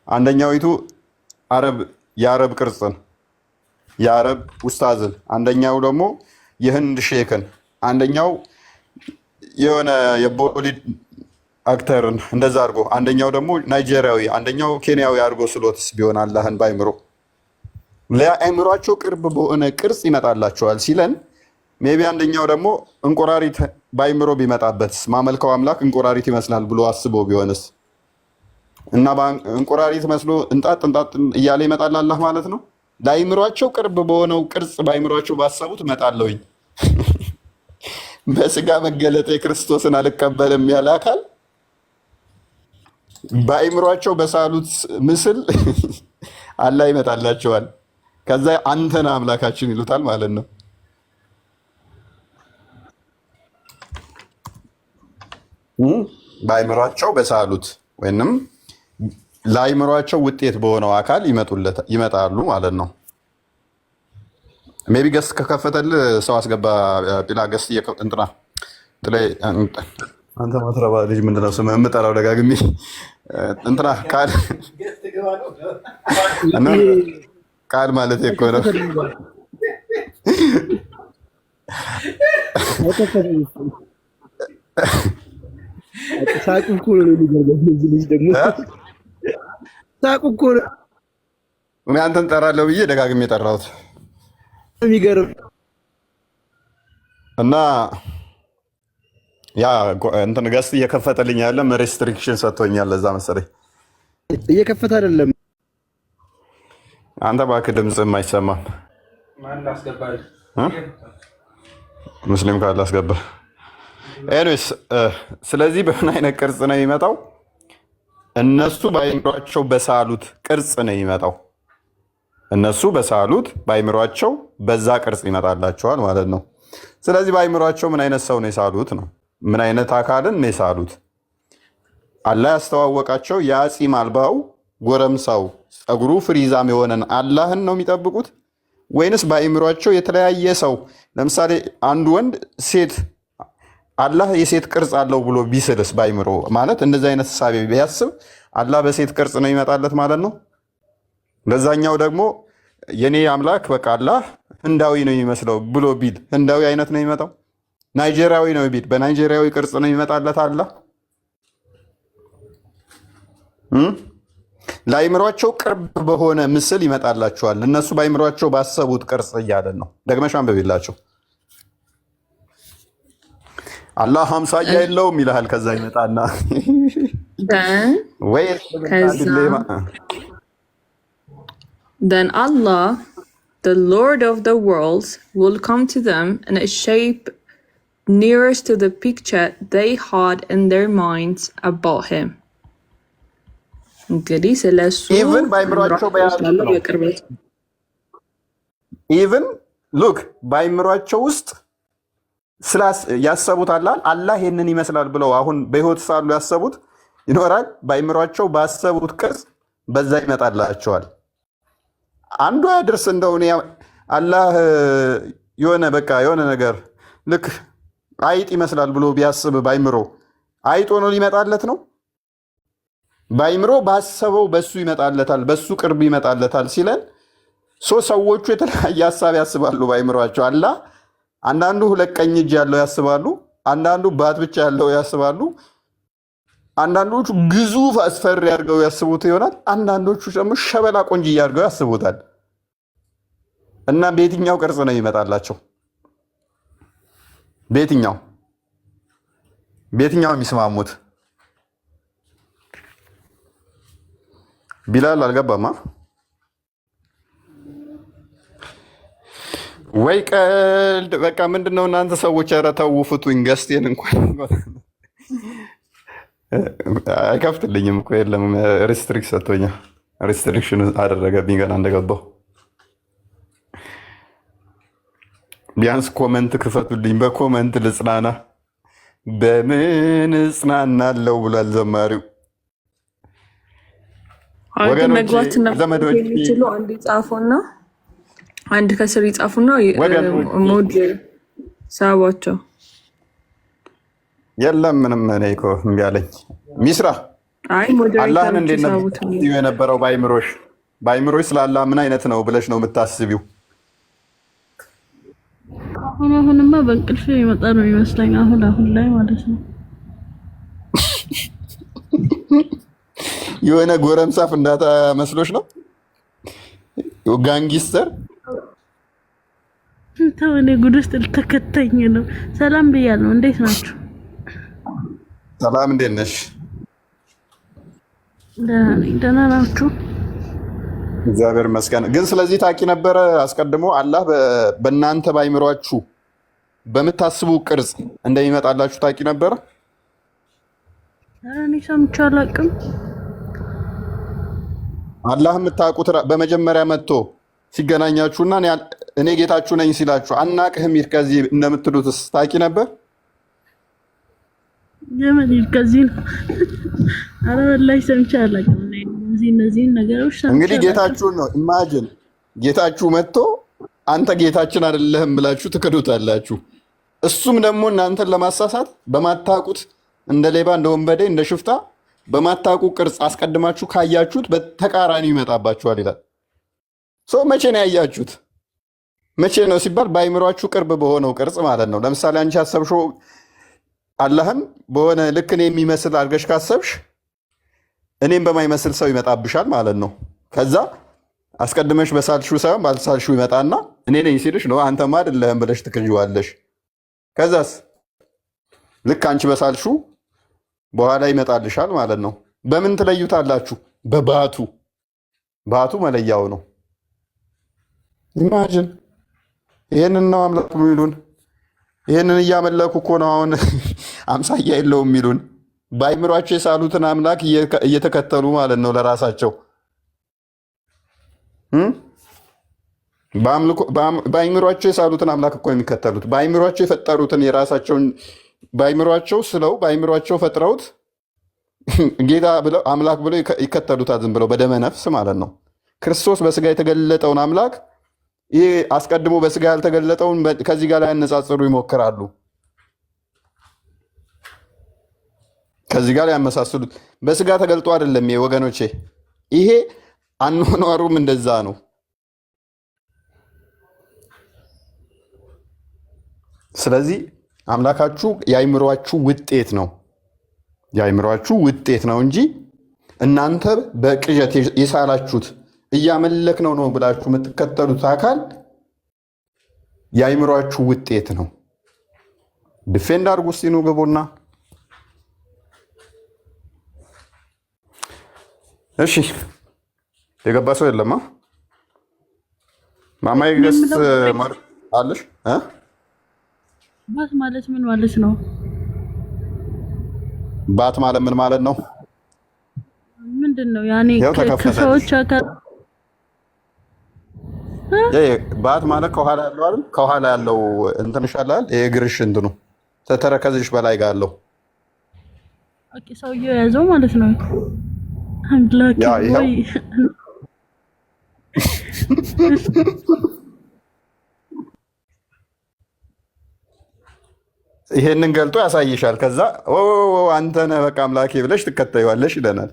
አንደኛዊቱ የአረብ ቅርጽን የአረብ ኡስታዝን፣ አንደኛው ደግሞ የህንድ ሼክን፣ አንደኛው የሆነ የቦሊውድ አክተርን እንደዛ አድርጎ፣ አንደኛው ደግሞ ናይጄሪያዊ፣ አንደኛው ኬንያዊ አድርጎ ስሎትስ ቢሆን አላህን ባይምሮ ለአእምሯቸው ቅርብ በሆነ ቅርጽ ይመጣላቸዋል ሲለን፣ ሜቢ አንደኛው ደግሞ እንቁራሪት ባይምሮ ቢመጣበትስ ማመልከው አምላክ እንቁራሪት ይመስላል ብሎ አስቦ ቢሆንስ? እና እንቁራሪት መስሎ እንጣጥ እንጣጥ እያለ ይመጣል አላህ ማለት ነው። ለአእምሯቸው ቅርብ በሆነው ቅርጽ ባይምሯቸው ባሰቡት እመጣለሁኝ። በስጋ መገለጥ የክርስቶስን አልቀበልም ያለ አካል በአእምሯቸው በሳሉት ምስል አላህ ይመጣላቸዋል። ከዛ አንተን አምላካችን ይሉታል ማለት ነው። በአእምሯቸው በሳሉት ወይንም ለአእምሯቸው ውጤት በሆነው አካል ይመጣሉ ማለት ነው። ሜቢ ገስት ከከፈተልህ ሰው አስገባ። ሌላ ገስት እንትና አንተ ማትረባ ልጅ ምንድነው ስም የምጠራው ደጋግሜ እንትና ቃል ማለት እኮ ነው። ሳቁ እኮ ነው የሚገርመው። እዚህ ልጅ ደግሞ ሳቁ እኮ ነው። እኔ አንተን ጠራለሁ ብዬ ደጋግሜ የጠራሁት የሚገርም እና ያ እንትን ገስት እየከፈተልኝ ያለም ሬስትሪክሽን ሰጥቶኛል። ለዛ መሰለኝ እየከፈተ አይደለም። አንተ እባክህ ድምፅህም አይሰማም። ሙስሊም ካለ አስገባ። ኤኒዌይስ ስለዚህ በምን አይነት ቅርጽ ነው የሚመጣው? እነሱ በአይምሯቸው በሳሉት ቅርጽ ነው የሚመጣው። እነሱ በሳሉት በአይምሯቸው በዛ ቅርጽ ይመጣላቸዋል ማለት ነው። ስለዚህ በአይምሯቸው ምን አይነት ሰው ነው የሳሉት ነው? ምን አይነት አካልን ነው የሳሉት? አላህ ያስተዋወቃቸው የአጺም አልባው ጎረምሳው ጸጉሩ ፍሪዛም የሆነን አላህን ነው የሚጠብቁት? ወይንስ በአይምሯቸው የተለያየ ሰው፣ ለምሳሌ አንዱ ወንድ ሴት አላህ የሴት ቅርጽ አለው ብሎ ቢስልስ ባይምሮ ማለት እንደዚህ አይነት ሳቤ ቢያስብ አላህ በሴት ቅርጽ ነው ይመጣለት ማለት ነው። ለዛኛው ደግሞ የኔ አምላክ በቃ አላህ ህንዳዊ ነው የሚመስለው ብሎ ቢል ህንዳዊ አይነት ነው የሚመጣው። ናይጄሪያዊ ነው ቢል በናይጄሪያዊ ቅርጽ ነው ይመጣለት አላህ። ለአይምሯቸው ቅርብ በሆነ ምስል ይመጣላቸዋል። እነሱ በአይምሯቸው ባሰቡት ቅርጽ እያለን ነው። ደግመሽ አንብቢላቸው። አላህ አምሳያ የለውም ይልሃል። ከዛ ይመጣና Then Allah, the Lord of the worlds, will come to them in a shape nearest to the picture they had in their minds about him. እንግዲህ ስለሱ ኢቭን በአይምሯቸው በቅርበት ኢቭን ሉክ በአይምሯቸው ውስጥ ያሰቡት አላህ ይሄንን ይመስላል ብለው አሁን በህይወት ሳሉ ያሰቡት ይኖራል። በአይምሯቸው ባሰቡት ቅርጽ በዛ ይመጣላቸዋል። አንዱ ያድርስ እንደው አላህ የሆነ በቃ የሆነ ነገር ልክ አይጥ ይመስላል ብሎ ቢያስብ ባይምሮ አይጥ ሆኖ ሊመጣለት ነው። ባይምሮ ባሰበው በሱ ይመጣለታል፣ በሱ ቅርብ ይመጣለታል ሲለን ሰዎቹ የተለያየ ሀሳብ ያስባሉ ባይምሯቸው። አላህ አንዳንዱ ሁለት ቀኝ እጅ ያለው ያስባሉ፣ አንዳንዱ ባት ብቻ ያለው ያስባሉ፣ አንዳንዶቹ ግዙፍ አስፈሪ አድርገው ያስቡት ይሆናል፣ አንዳንዶቹ ደግሞ ሸበላ ቆንጅዬ አድርገው ያስቡታል። እና በየትኛው ቅርጽ ነው ይመጣላቸው? በየትኛው የሚስማሙት? ቢላል አልገባማ ወይ? ቀልድ በቃ ምንድነው እናንተ ሰዎች? ኧረ ተው ፍቱኝ። ገስቴን እንኳን አይከፍትልኝም እኮ የለም። ሪስትሪክት ሰጥቶኛል። ሪስትሪክሽን አደረገብኝ ገና እንደገባው። ቢያንስ ኮመንት ክፈቱልኝ። በኮመንት ልጽናና። በምን እጽናናለሁ ብሏል ዘማሪው። መግባትና የሚችሉ አንድ ይጻፉና አንድ ከስር ይጻፉና ሞድ ሳባቸው። የለም ምንም እኔ እኮ እምቢ አለኝ። ሚስራ አላህን እንዴት ነው የነበረው? ባይምሮሽ ስለ አላህ ምን አይነት ነው ብለሽ ነው የምታስቢው? አሁንማ በእንቅልፍ ይመጣ ነው ይመስለኝ አሁን ላይ ማለት ነው። የሆነ ጎረምሳ ፍንዳታ መስሎሽ ነው? ጋንጊስተር ተወኔ ጉድ ውስጥ ልተከተኝ ነው። ሰላም ብያለሁ። እንዴት ናችሁ? ሰላም፣ እንዴት ነሽ? ደህና ናችሁ? እግዚአብሔር ይመስገን። ግን ስለዚህ ታውቂ ነበረ አስቀድሞ አላህ በእናንተ ባይምሯችሁ በምታስቡ ቅርጽ እንደሚመጣላችሁ ታውቂ ነበረ? እኔ ሰምቼ አላውቅም። አላህ የምታውቁት በመጀመሪያ መጥቶ ሲገናኛችሁና እኔ ጌታችሁ ነኝ ሲላችሁ አናቅህም ሂድ ከዚህ እንደምትሉትስ ታውቂ ነበር? የምን ሂድ ከዚህ ነው? ኧረ ወላሂ ሰምቼ አላውቅም። እነዚህን ነገሮች ሰምቼ እንግዲህ ጌታችሁን ነው ኢማጂን። ጌታችሁ መጥቶ አንተ ጌታችን አይደለህም ብላችሁ ትክዱታላችሁ። እሱም ደግሞ እናንተን ለማሳሳት በማታውቁት እንደ ሌባ፣ እንደ ወንበዴ፣ እንደ ሽፍታ በማታውቁ ቅርጽ አስቀድማችሁ ካያችሁት በተቃራኒ ይመጣባችኋል ይላል። ሰው መቼ ነው ያያችሁት? መቼ ነው ሲባል በአይምሯችሁ ቅርብ በሆነው ቅርጽ ማለት ነው። ለምሳሌ አንቺ ያሰብሽው አላህን በሆነ ልክ እኔ የሚመስል አድርገሽ ካሰብሽ እኔም በማይመስል ሰው ይመጣብሻል ማለት ነው። ከዛ አስቀድመሽ በሳልሽው ሳይሆን ባልሳልሽው ይመጣና እኔ ነኝ ሲልሽ ነው አንተማ አይደለህም ብለሽ ትክጂዋለሽ። ከዛስ ልክ አንቺ በሳልሽው በኋላ ይመጣልሻል ማለት ነው። በምን ትለዩታላችሁ? በባቱ። ባቱ መለያው ነው። ኢማጂን። ይህንን ነው አምላክ የሚሉን። ይህንን እያመለኩ እኮ ነው አሁን አምሳያ የለውም የሚሉን። በአይምሯቸው የሳሉትን አምላክ እየተከተሉ ማለት ነው ለራሳቸው። በአይምሯቸው የሳሉትን አምላክ እኮ የሚከተሉት በአይምሯቸው የፈጠሩትን የራሳቸውን በአይምሯቸው ስለው በአይምሯቸው ፈጥረውት ጌታ ብለው አምላክ ብለው ይከተሉታል። ዝም ብለው በደመ ነፍስ ማለት ነው። ክርስቶስ በስጋ የተገለጠውን አምላክ ይህ አስቀድሞ በስጋ ያልተገለጠውን ከዚህ ጋር ላይ ያነጻጽሩ ይሞክራሉ። ከዚህ ጋር ያመሳስሉት በስጋ ተገልጦ አይደለም ወገኖቼ። ይሄ አኗኗሩም እንደዛ ነው። ስለዚህ አምላካችሁ የአይምሯችሁ ውጤት ነው። የአይምሯችሁ ውጤት ነው እንጂ እናንተ በቅዠት የሳላችሁት እያመለክ ነው ብላችሁ የምትከተሉት አካል የአይምሯችሁ ውጤት ነው። ዲፌንድ አድርጉ እስቲ ነው ግቡና። እሺ የገባ ሰው የለማ? ማማዬ ገስ አለሽ? ባት ማለት ምን ማለት ነው? ባት ማለት ምን ማለት ነው? ምንድን ነው ያኔ ከሰዎች አካል ባት ማለት ከኋላ ያለው አይደል? ከኋላ ያለው እንትንሽ አላል የእግርሽ እንትኑ ተተረከዝሽ በላይ ጋር አለው። ኦኬ፣ ሰውየው ያዘው ማለት ነው። አምላክ ወይ ይሄንን ገልጦ ያሳይሻል። ከዛ አንተ ነህ በቃ አምላኬ ብለሽ ትከተይዋለሽ ይለናል።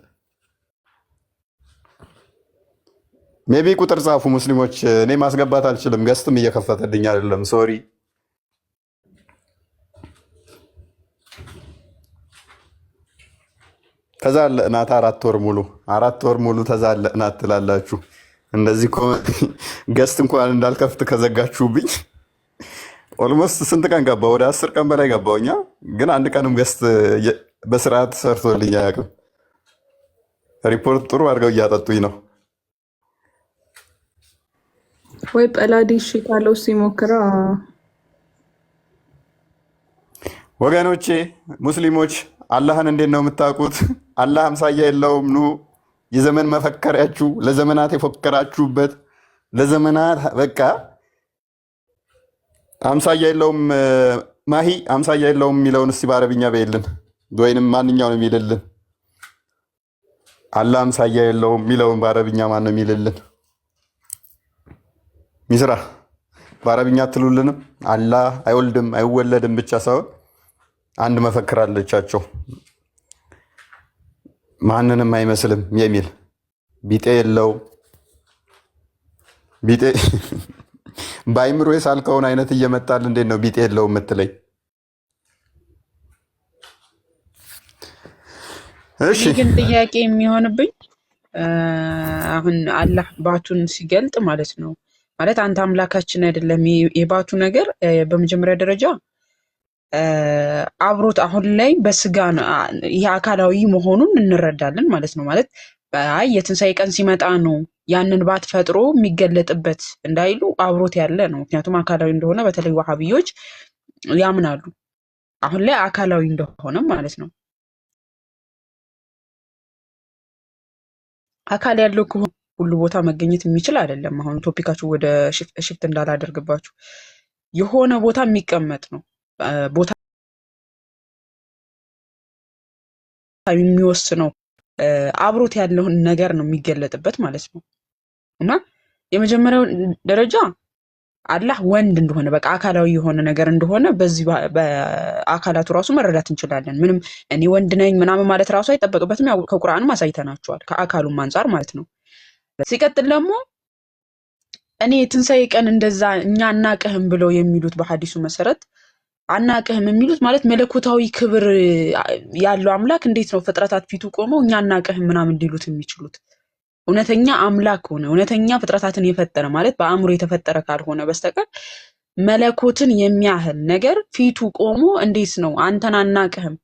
ሜቢ ቁጥር ጻፉ ሙስሊሞች። እኔ ማስገባት አልችልም፣ ገስትም እየከፈተልኝ አይደለም። ሶሪ። ተዛለእናት 4 ወር ሙሉ ተዛለእናት ትላላችሁ። እንደዚህ ገስት እንኳን እንዳልከፍት ከዘጋችሁብኝ ኦልሞስት ስንት ቀን ገባ? ወደ 10 ቀን በላይ ገባውኛ። ግን አንድ ቀንም ገስት በስርዓት ሰርቶልኝ አያውቅም። ሪፖርት ጥሩ አድርገው እያጠጡኝ ነው። ወይ ጰላዲሽ ካለው ሲሞክራ ወገኖቼ ሙስሊሞች አላህን እንዴት ነው የምታውቁት? አላህ አምሳያ የለውም። ኑ የዘመን መፈከሪያችሁ ለዘመናት የፎከራችሁበት ለዘመናት በቃ አምሳያ የለውም። ማሂ አምሳያ የለውም የሚለውን እስቲ በአረብኛ በይልን፣ ወይንም ማንኛውን የሚልልን አላህ አምሳያ የለውም የሚለውን በአረብኛ ማን ነው የሚልልን? ሚስራ በአረብኛ አትሉልንም? አላህ አይወልድም አይወለድም ብቻ ሳይሆን አንድ መፈክር አለቻቸው፣ ማንንም አይመስልም የሚል ቢጤ የለው በአይምሮ የሳልከውን አይነት እየመጣል እንዴት ነው ቢጤ የለው የምትለኝ? እሺ ግን ጥያቄ የሚሆንብኝ አሁን አላህ ባቱን ሲገልጥ ማለት ነው ማለት አንተ አምላካችን አይደለም የባቱ ነገር በመጀመሪያ ደረጃ አብሮት አሁን ላይ በስጋ ይሄ አካላዊ መሆኑን እንረዳለን ማለት ነው። ማለት አይ የትንሣኤ ቀን ሲመጣ ነው ያንን ባት ፈጥሮ የሚገለጥበት እንዳይሉ አብሮት ያለ ነው። ምክንያቱም አካላዊ እንደሆነ በተለይ ዋሃቢዮች ያምናሉ አሁን ላይ አካላዊ እንደሆነ ማለት ነው። አካል ያለው ሁሉ ቦታ መገኘት የሚችል አይደለም። አሁን ቶፒካችሁ ወደ ሽፍት እንዳላደርግባችሁ የሆነ ቦታ የሚቀመጥ ነው ቦታ የሚወስነው አብሮት ያለውን ነገር ነው የሚገለጥበት ማለት ነው። እና የመጀመሪያው ደረጃ አላህ ወንድ እንደሆነ በቃ አካላዊ የሆነ ነገር እንደሆነ በዚህ በአካላቱ ራሱ መረዳት እንችላለን። ምንም እኔ ወንድ ነኝ ምናምን ማለት ራሱ አይጠበቅበትም። ያው ከቁርአንም አሳይተናቸዋል ከአካሉም አንፃር ማለት ነው። ሲቀጥል ደግሞ እኔ የትንሣኤ ቀን እንደዛ እኛ አናቅህም ብለው የሚሉት በሐዲሱ መሰረት አናቅህም የሚሉት ማለት መለኮታዊ ክብር ያለው አምላክ እንዴት ነው ፍጥረታት ፊቱ ቆመው እኛ አናቅህም ምናምን ሊሉት የሚችሉት? እውነተኛ አምላክ ሆነ እውነተኛ ፍጥረታትን የፈጠረ ማለት በአእምሮ የተፈጠረ ካልሆነ በስተቀር መለኮትን የሚያህል ነገር ፊቱ ቆሞ እንዴት ነው አንተን አናቅህም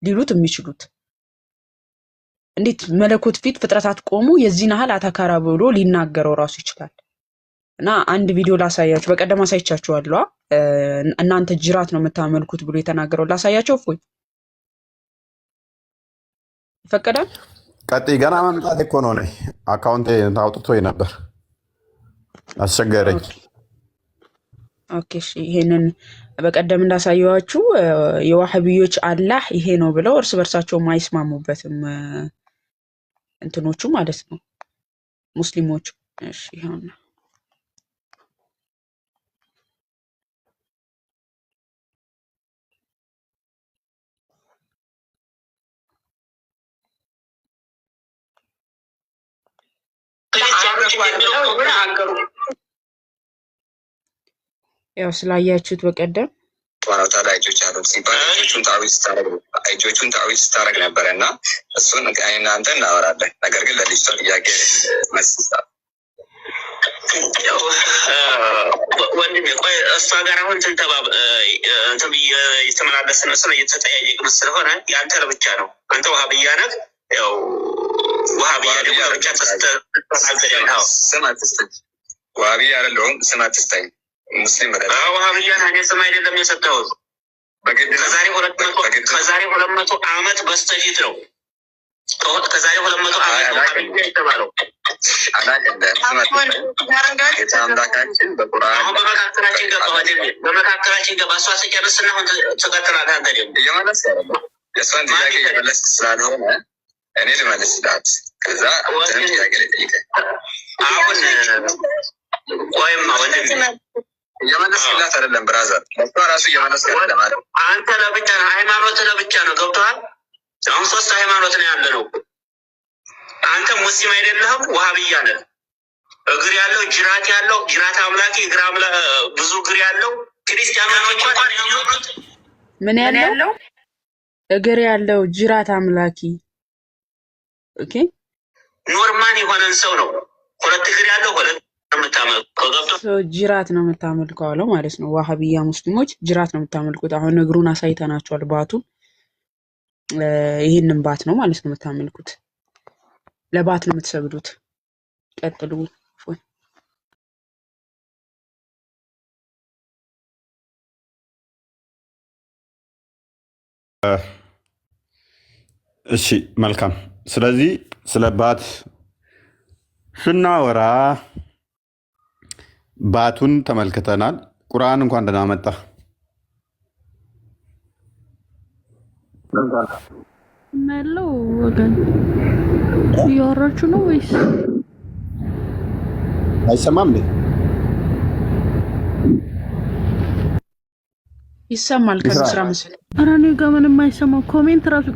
ሊሉት የሚችሉት? እንዴት መለኮት ፊት ፍጥረታት ቆሞ የዚህን ያህል አተካራ ብሎ ሊናገረው ራሱ ይችላል? እና አንድ ቪዲዮ ላሳያችሁ፣ በቀደም አሳይቻችኋለሁ። እናንተ ጅራት ነው የምታመልኩት ብሎ የተናገረው ላሳያቸው። እፎይ ይፈቀዳል? ቀጥይ። ገና መምጣት እኮ ነው። ነይ አካውንቴ አውጥቶ ነበር አስቸገረኝ። ኦኬ እሺ፣ ይሄንን በቀደም እንዳሳየዋችሁ የዋህቢዮች አላህ ይሄ ነው ብለው እርስ በርሳቸው ማይስማሙበትም እንትኖቹ ማለት ነው ሙስሊሞቹ። እሺ ይሄውና ያው ስላያችሁት በቀደም ታላ እጆች አሉት ሲባል እጆቹን ታዊዝ ስታረግ ነበረ እና እሱን እናንተ እናወራለን። ነገር ግን ለልጅቷ ጥያቄ መስስታል ወንድሜ ቆይ እሷ ጋር አሁን እንትን የተመላለስ መስለ እየተጠያየቅን ስለሆነ የአንተ ለብቻ ነው። አንተ ውሃብያ ነህ። ያው ውሃብያ ደግሞ ለብቻ ተስተናገደ። ስም አትስጠኝ። ውሃብያ አይደለሁም። ስም አትስጠኝ። ሙስሊም በለ ውሃብያ ነህ። እኔ ስም አይደለም የሰጠሁት። ከዛሬ 200 ዓመት በስተፊት ነው። ከዛሬ 200 ዓመት ነው የተባለው። አምላካችን በቁርአን በመካከላችን ገባ። እሷ ስጨርስና አሁን ትቀጥላለህ። አንተ ደግሞ እየመለስ የእሷን ጥያቄ እየመለስ ስላልሆነ እኔ ልመልስላት። ከዛ ጥያቄ ልጠይቅህ። አሁን ቆይማ ወንድሜ እየመለስክላት አይደለም ብራዘር፣ እሷ ራሱ እየመለስክ አይደለም አለ። አንተ ለብቻ ነው፣ ሃይማኖት ለብቻ ነው። ገብቶሃል? አሁን 3 ሃይማኖት ነው ያለ ነው። አንተ ሙስሊም አይደለህም፣ ውሃብያ ነህ። እግር ያለው ጅራት ያለው ጅራት አምላኪ እግር ብዙ እግር ያለው ክርስቲያኖች እንኳን የሚወጡት ምን ያለው እግር ያለው ጅራት አምላኪ ኦኬ ኖርማል የሆነን ሰው ነው። 2 እግር ያለው 2 የምታመልከው ገብቶ ጅራት ነው የምታመልከው አለው ማለት ነው። ዋሃብያ ሙስሊሞች ጅራት ነው የምታመልኩት። አሁን እግሩን አሳይተናቸዋል። ባቱ ይሄንን ባት ነው ማለት ነው የምታመልኩት። ለባት ነው የምትሰግዱት። ቀጥሉ። እሺ መልካም። ስለዚህ ስለ ባት ስናወራ ባቱን ተመልክተናል። ቁርአን እንኳን ደህና መጣ። ያለው ወገን እያወራችሁ ነው ወይስ አይሰማም እንዴ? ይሰማል። ከስራ መሰለኝ። ኧረ እኔ ጋር ምንም አይሰማው። ኮሜንት ራሱ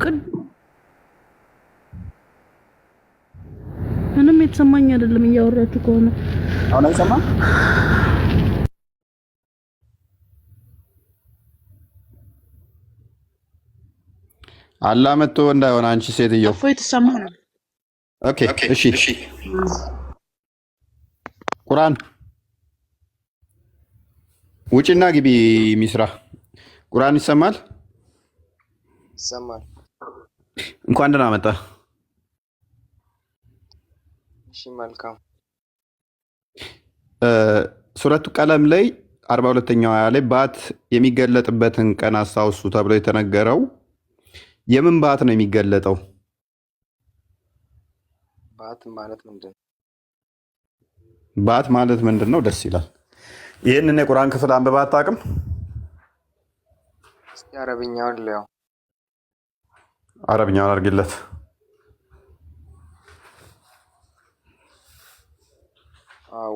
ምንም የተሰማኝ አይደለም። እያወራችሁ ከሆነ አሁን አይሰማም። አላህ መጥቶ እንዳይሆን አንቺ ሴትዮ። እፎይ ተሰማ ነው። ኦኬ እሺ። ቁርአን ውጭና ግቢ ሚስራ። ቁርአን ይሰማል? ይሰማል። እንኳን ደህና መጣ። እሺ መልካም። ሱረቱ ቀለም ላይ 42ኛው አያ ላይ ባት የሚገለጥበትን ቀን አስታውሱ ተብሎ የተነገረው የምን ባት ነው የሚገለጠው? ባት ማለት ምንድን ነው? ባት ማለት ምንድን ነው? ደስ ይላል። ይህንን የቁርአን ክፍል አንብባ አታውቅም? እስኪ አረብኛውን ሊያው አረብኛውን አድርግለት።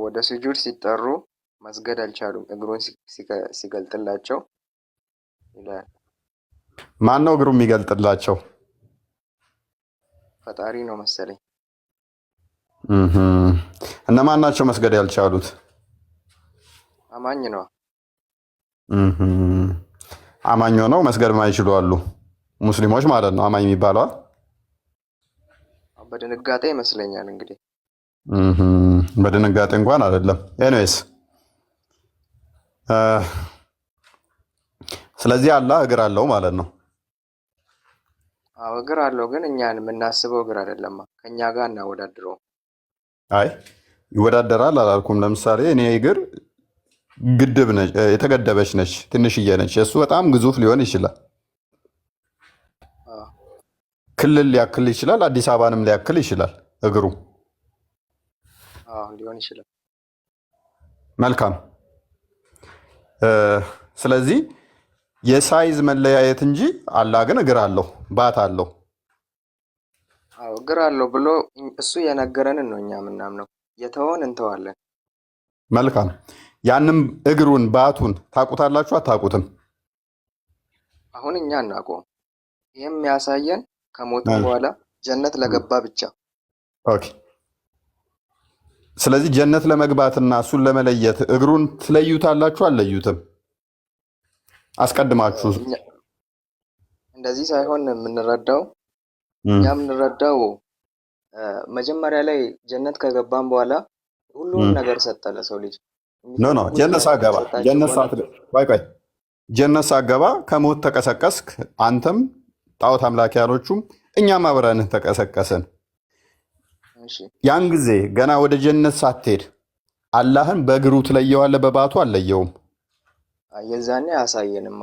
ወደ ስጁድ ሲጠሩ መስገድ አልቻሉም እግሩን ሲገልጥላቸው ይላል። ማን ነው እግሩ የሚገልጥላቸው? ፈጣሪ ነው መሰለኝ። እነማን ናቸው መስገድ ያልቻሉት? አማኝ ነው። አማኝ ሆነው መስገድ ማይችሉ አሉ። ሙስሊሞች ማለት ነው አማኝ የሚባለዋል። በድንጋጤ ይመስለኛል እንግዲህ። በድንጋጤ እንኳን አይደለም። ኤኒዌይስ ስለዚህ አላህ እግር አለው ማለት ነው። አዎ እግር አለው፣ ግን እኛን የምናስበው እግር አይደለም። ከኛ ጋር እናወዳድረው። አይ ይወዳደራል አላልኩም። ለምሳሌ እኔ እግር ግድብ ነች፣ የተገደበች ነች፣ ትንሽዬ ነች። እሱ በጣም ግዙፍ ሊሆን ይችላል። ክልል ሊያክል ይችላል። አዲስ አበባንም ሊያክል ይችላል እግሩ። ሊሆን ይችላል። መልካም። ስለዚህ የሳይዝ መለያየት እንጂ አላህ ግን እግር አለው፣ ባት አለው። እግር አለው ብሎ እሱ የነገረንን ነው እኛ የምናምነው። የተወን እንተዋለን። መልካም። ያንም እግሩን ባቱን ታቁታላችሁ አታቁትም? አሁን እኛ እናውቀው። ይህም የሚያሳየን ከሞት በኋላ ጀነት ለገባ ብቻ። ኦኬ። ስለዚህ ጀነት ለመግባትና እሱን ለመለየት እግሩን ትለዩታላችሁ አለዩትም? አስቀድማችሁ እንደዚህ ሳይሆን የምንረዳው እኛ የምንረዳው መጀመሪያ ላይ ጀነት ከገባን በኋላ ሁሉም ነገር ሰጠ ለሰው ልጅ። ኖ ጀነት ሳገባ ጀነት ሳገባ ከሞት ተቀሰቀስክ፣ አንተም ጣዖት አምላኪያኖቹም እኛም አብረንህ ተቀሰቀስን። ያን ጊዜ ገና ወደ ጀነት ሳትሄድ አላህን በእግሩ ትለየዋለህ፣ በባቱ አልለየውም። የዛኔ አያሳየንማ።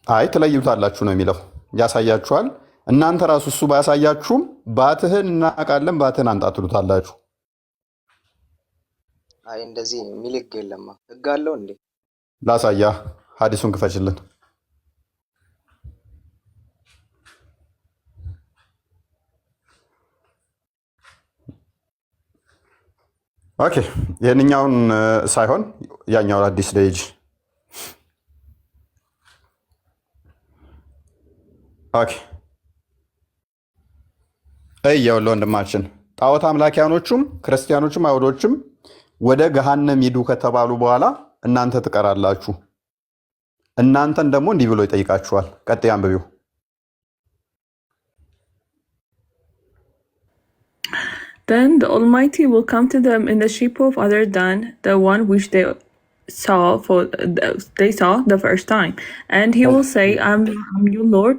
አይ ትለዩታላችሁ ነው የሚለው፣ ያሳያችኋል። እናንተ ራሱ እሱ ባያሳያችሁም ባትህን እናውቃለን፣ ባትህን አንጣ ትሉታላችሁ። አይ እንደዚህ የሚል ህግ የለማ። ህግ አለው እንዴ? ላሳያ፣ ሀዲሱን ክፈችልን። ኦኬ፣ ይህንኛውን ሳይሆን ያኛውን አዲስ ደጅ። ኦኬ፣ ይኸውልህ ወንድማችን፣ ጣዖት አምላኪያኖቹም ክርስቲያኖችም አይሁዶችም ወደ ገሃነም ሂዱ ከተባሉ በኋላ እናንተ ትቀራላችሁ። እናንተን ደግሞ እንዲህ ብሎ ይጠይቃችኋል። ቀጥይ አንብቢው። Then the Almighty will come to them in the shape of other than the one which they saw the first time, and he will say, I'm your Lord.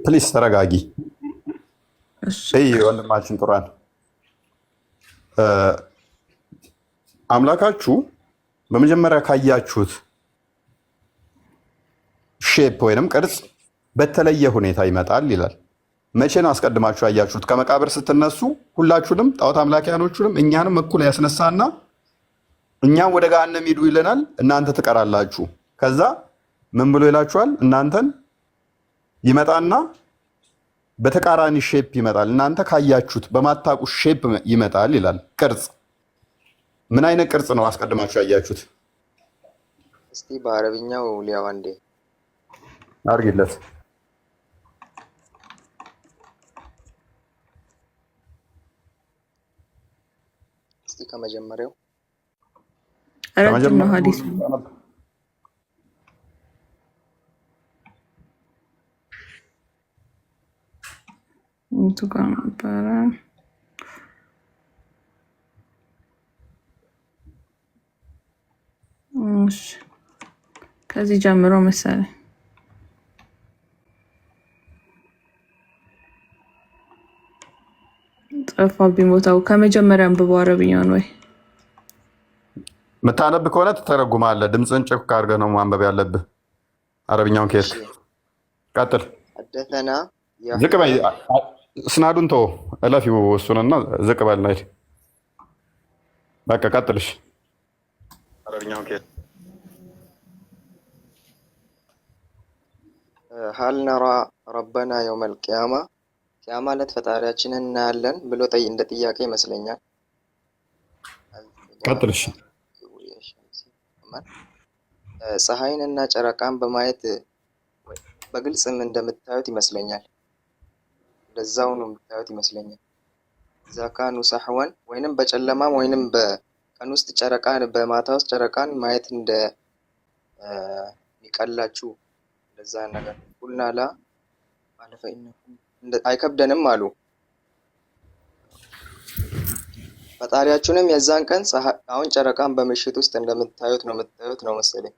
ፕሊስ ተረጋጊ። ወንድማችን ቁርአን አምላካችሁ በመጀመሪያ ካያችሁት ሼፕ ወይንም ቅርጽ በተለየ ሁኔታ ይመጣል ይላል። መቼ ነው አስቀድማችሁ ያያችሁት? ከመቃብር ስትነሱ ሁላችሁንም ጣዖት አምላኪያኖቹንም እኛንም እኩል ያስነሳና እኛም ወደ ገሃነም ሂዱ ይለናል፣ እናንተ ትቀራላችሁ። ከዛ ምን ብሎ ይላችኋል? እናንተን ይመጣና በተቃራኒ ሼፕ ይመጣል። እናንተ ካያችሁት በማታውቁ ሼፕ ይመጣል ይላል። ቅርጽ ምን አይነት ቅርጽ ነው አስቀድማችሁ ያያችሁት? እስቲ በአረብኛው ሊያው አንዴ አርግለት። እስቲ ከመጀመሪያው ረጅም ነው ሀዲሱ። የቱ ጋር ነበረ? እሺ ከዚህ ጀምሮ መሰለኝ ጠፋብኝ ቦታው። ከመጀመሪያ አንብበው አረብኛውን ወይ የምታነብ ከሆነ ትተረጉማለህ። ድምፅን ጭክ አድርገህ ነው ማንበብ ያለብህ። አረብኛውን ከሄድክ ቀጥል። ሐደተና ዝቅ በይ፣ ስናዱን ተወው፣ እለፊው እሱንና ዝቅ በልና ሂድ። በቃ ቀጥልሽ። አረብኛውን ከሄድክ ሀል ነራ ረበና የውመል ቂያማ ቂያማ ዕለት ፈጣሪያችንን እናያለን ብሎ እንደ ጥያቄ ይመስለኛል። ቀጥልሽ። ፀሐይን እና ጨረቃን በማየት በግልጽም እንደምታዩት ይመስለኛል። እንደዛው ነው የምታዩት ይመስለኛል። ዛካኑ ሳህወን ወይንም በጨለማም ወይንም በቀን ውስጥ ጨረቃን በማታ ውስጥ ጨረቃን ማየት እንደ ሚቀላችሁ እንደዛ ነገር ቁልና ላ ማለፈ አይከብደንም አሉ። ፈጣሪያችሁንም የዛን ቀን አሁን ጨረቃን በምሽት ውስጥ እንደምታዩት ነው የምታዩት ነው መሰለኝ።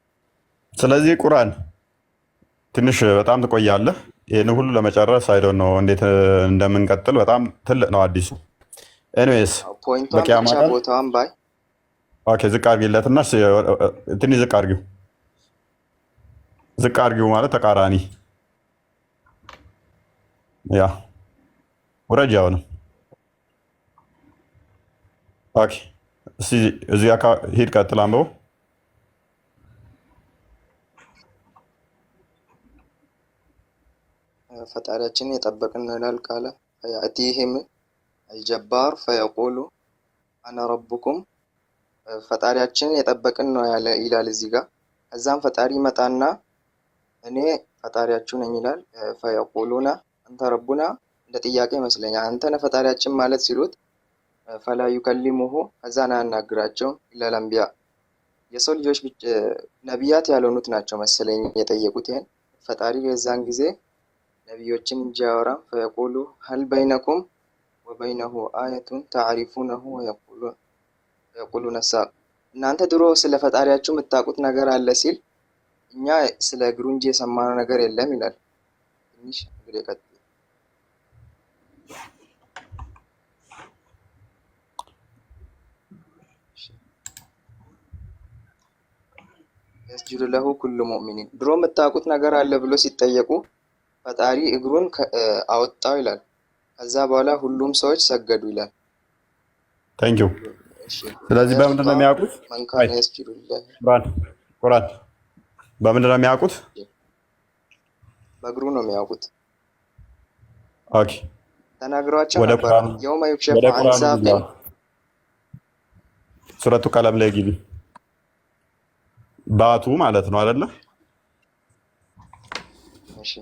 ስለዚህ ቁርአን ትንሽ በጣም ትቆያለህ። ይህን ሁሉ ለመጨረስ አይዶን ነው እንዴት እንደምንቀጥል በጣም ትልቅ ነው አዲሱ። ኤኒዌይስ ፖይንቷን ብቻ ቦታዋን ባይ ኦኬ፣ ዝቅ አድርጊለትና ትንሽ ዝቅ አድርጊው። ዝቅ አድርጊው ማለት ተቃራኒ ያ ውረጅ። አሁንም ኦኬ፣ እዚህ ሂድ፣ ቀጥል፣ አንብበው። ፈጣሪያችንን የጠበቅን ነው ይላል ቃለ ፈያእቲህም አልጀባር ፈየቁሉ አነ ረቡኩም። ፈጣሪያችንን የጠበቅን ነው ይላል እዚህ ጋር። ከዛም ፈጣሪ መጣና እኔ ፈጣሪያችሁ ነኝ ይላል። ፈየቁሉና አንተ ረቡና እንደ ጥያቄ ይመስለኛል። አንተ ነህ ፈጣሪያችን ማለት ሲሉት ፈላ ዩከሊሙሁ ከዛን አያናግራቸውም ኢለል አንቢያ የሰው ልጆች ነቢያት ያልሆኑት ናቸው መሰለኝ የጠየቁት ይሄን። ፈጣሪ የዛን ጊዜ ነቢዮችን እንጂ አያወራም። ፈየቁሉ ሀል በይነኩም ወበይነሁ አየቱን ተዕሪፉነሁ ወየቁሉነ ሳቅ። እናንተ ድሮ ስለ ፈጣሪያችሁ የምታውቁት ነገር አለ ሲል እኛ ስለ እግሩ እንጂ የሰማነው ነገር የለም ይላል። ትንሽ እንግዲህ ቀጥ የስጁዱ ለሁ ኩሉ ሙእሚኒን ድሮ የምታውቁት ነገር አለ ብሎ ሲጠየቁ ፈጣሪ እግሩን አወጣው ይላል። ከዛ በኋላ ሁሉም ሰዎች ሰገዱ ይላል። ታንክ ዩ። ስለዚህ በምንድን ነው የሚያውቁት? መንካን የስጁዱ ቁርአን በምንድን ነው የሚያውቁት? በእግሩ ነው የሚያውቁት። ኦኬ፣ ተናግሯቸው ነበር። የውመ ዩክሸፉ አን ሳቂን ሱረቱ ቀለም ላይ ግቢ። ባቱ ማለት ነው አይደለ? እሺ።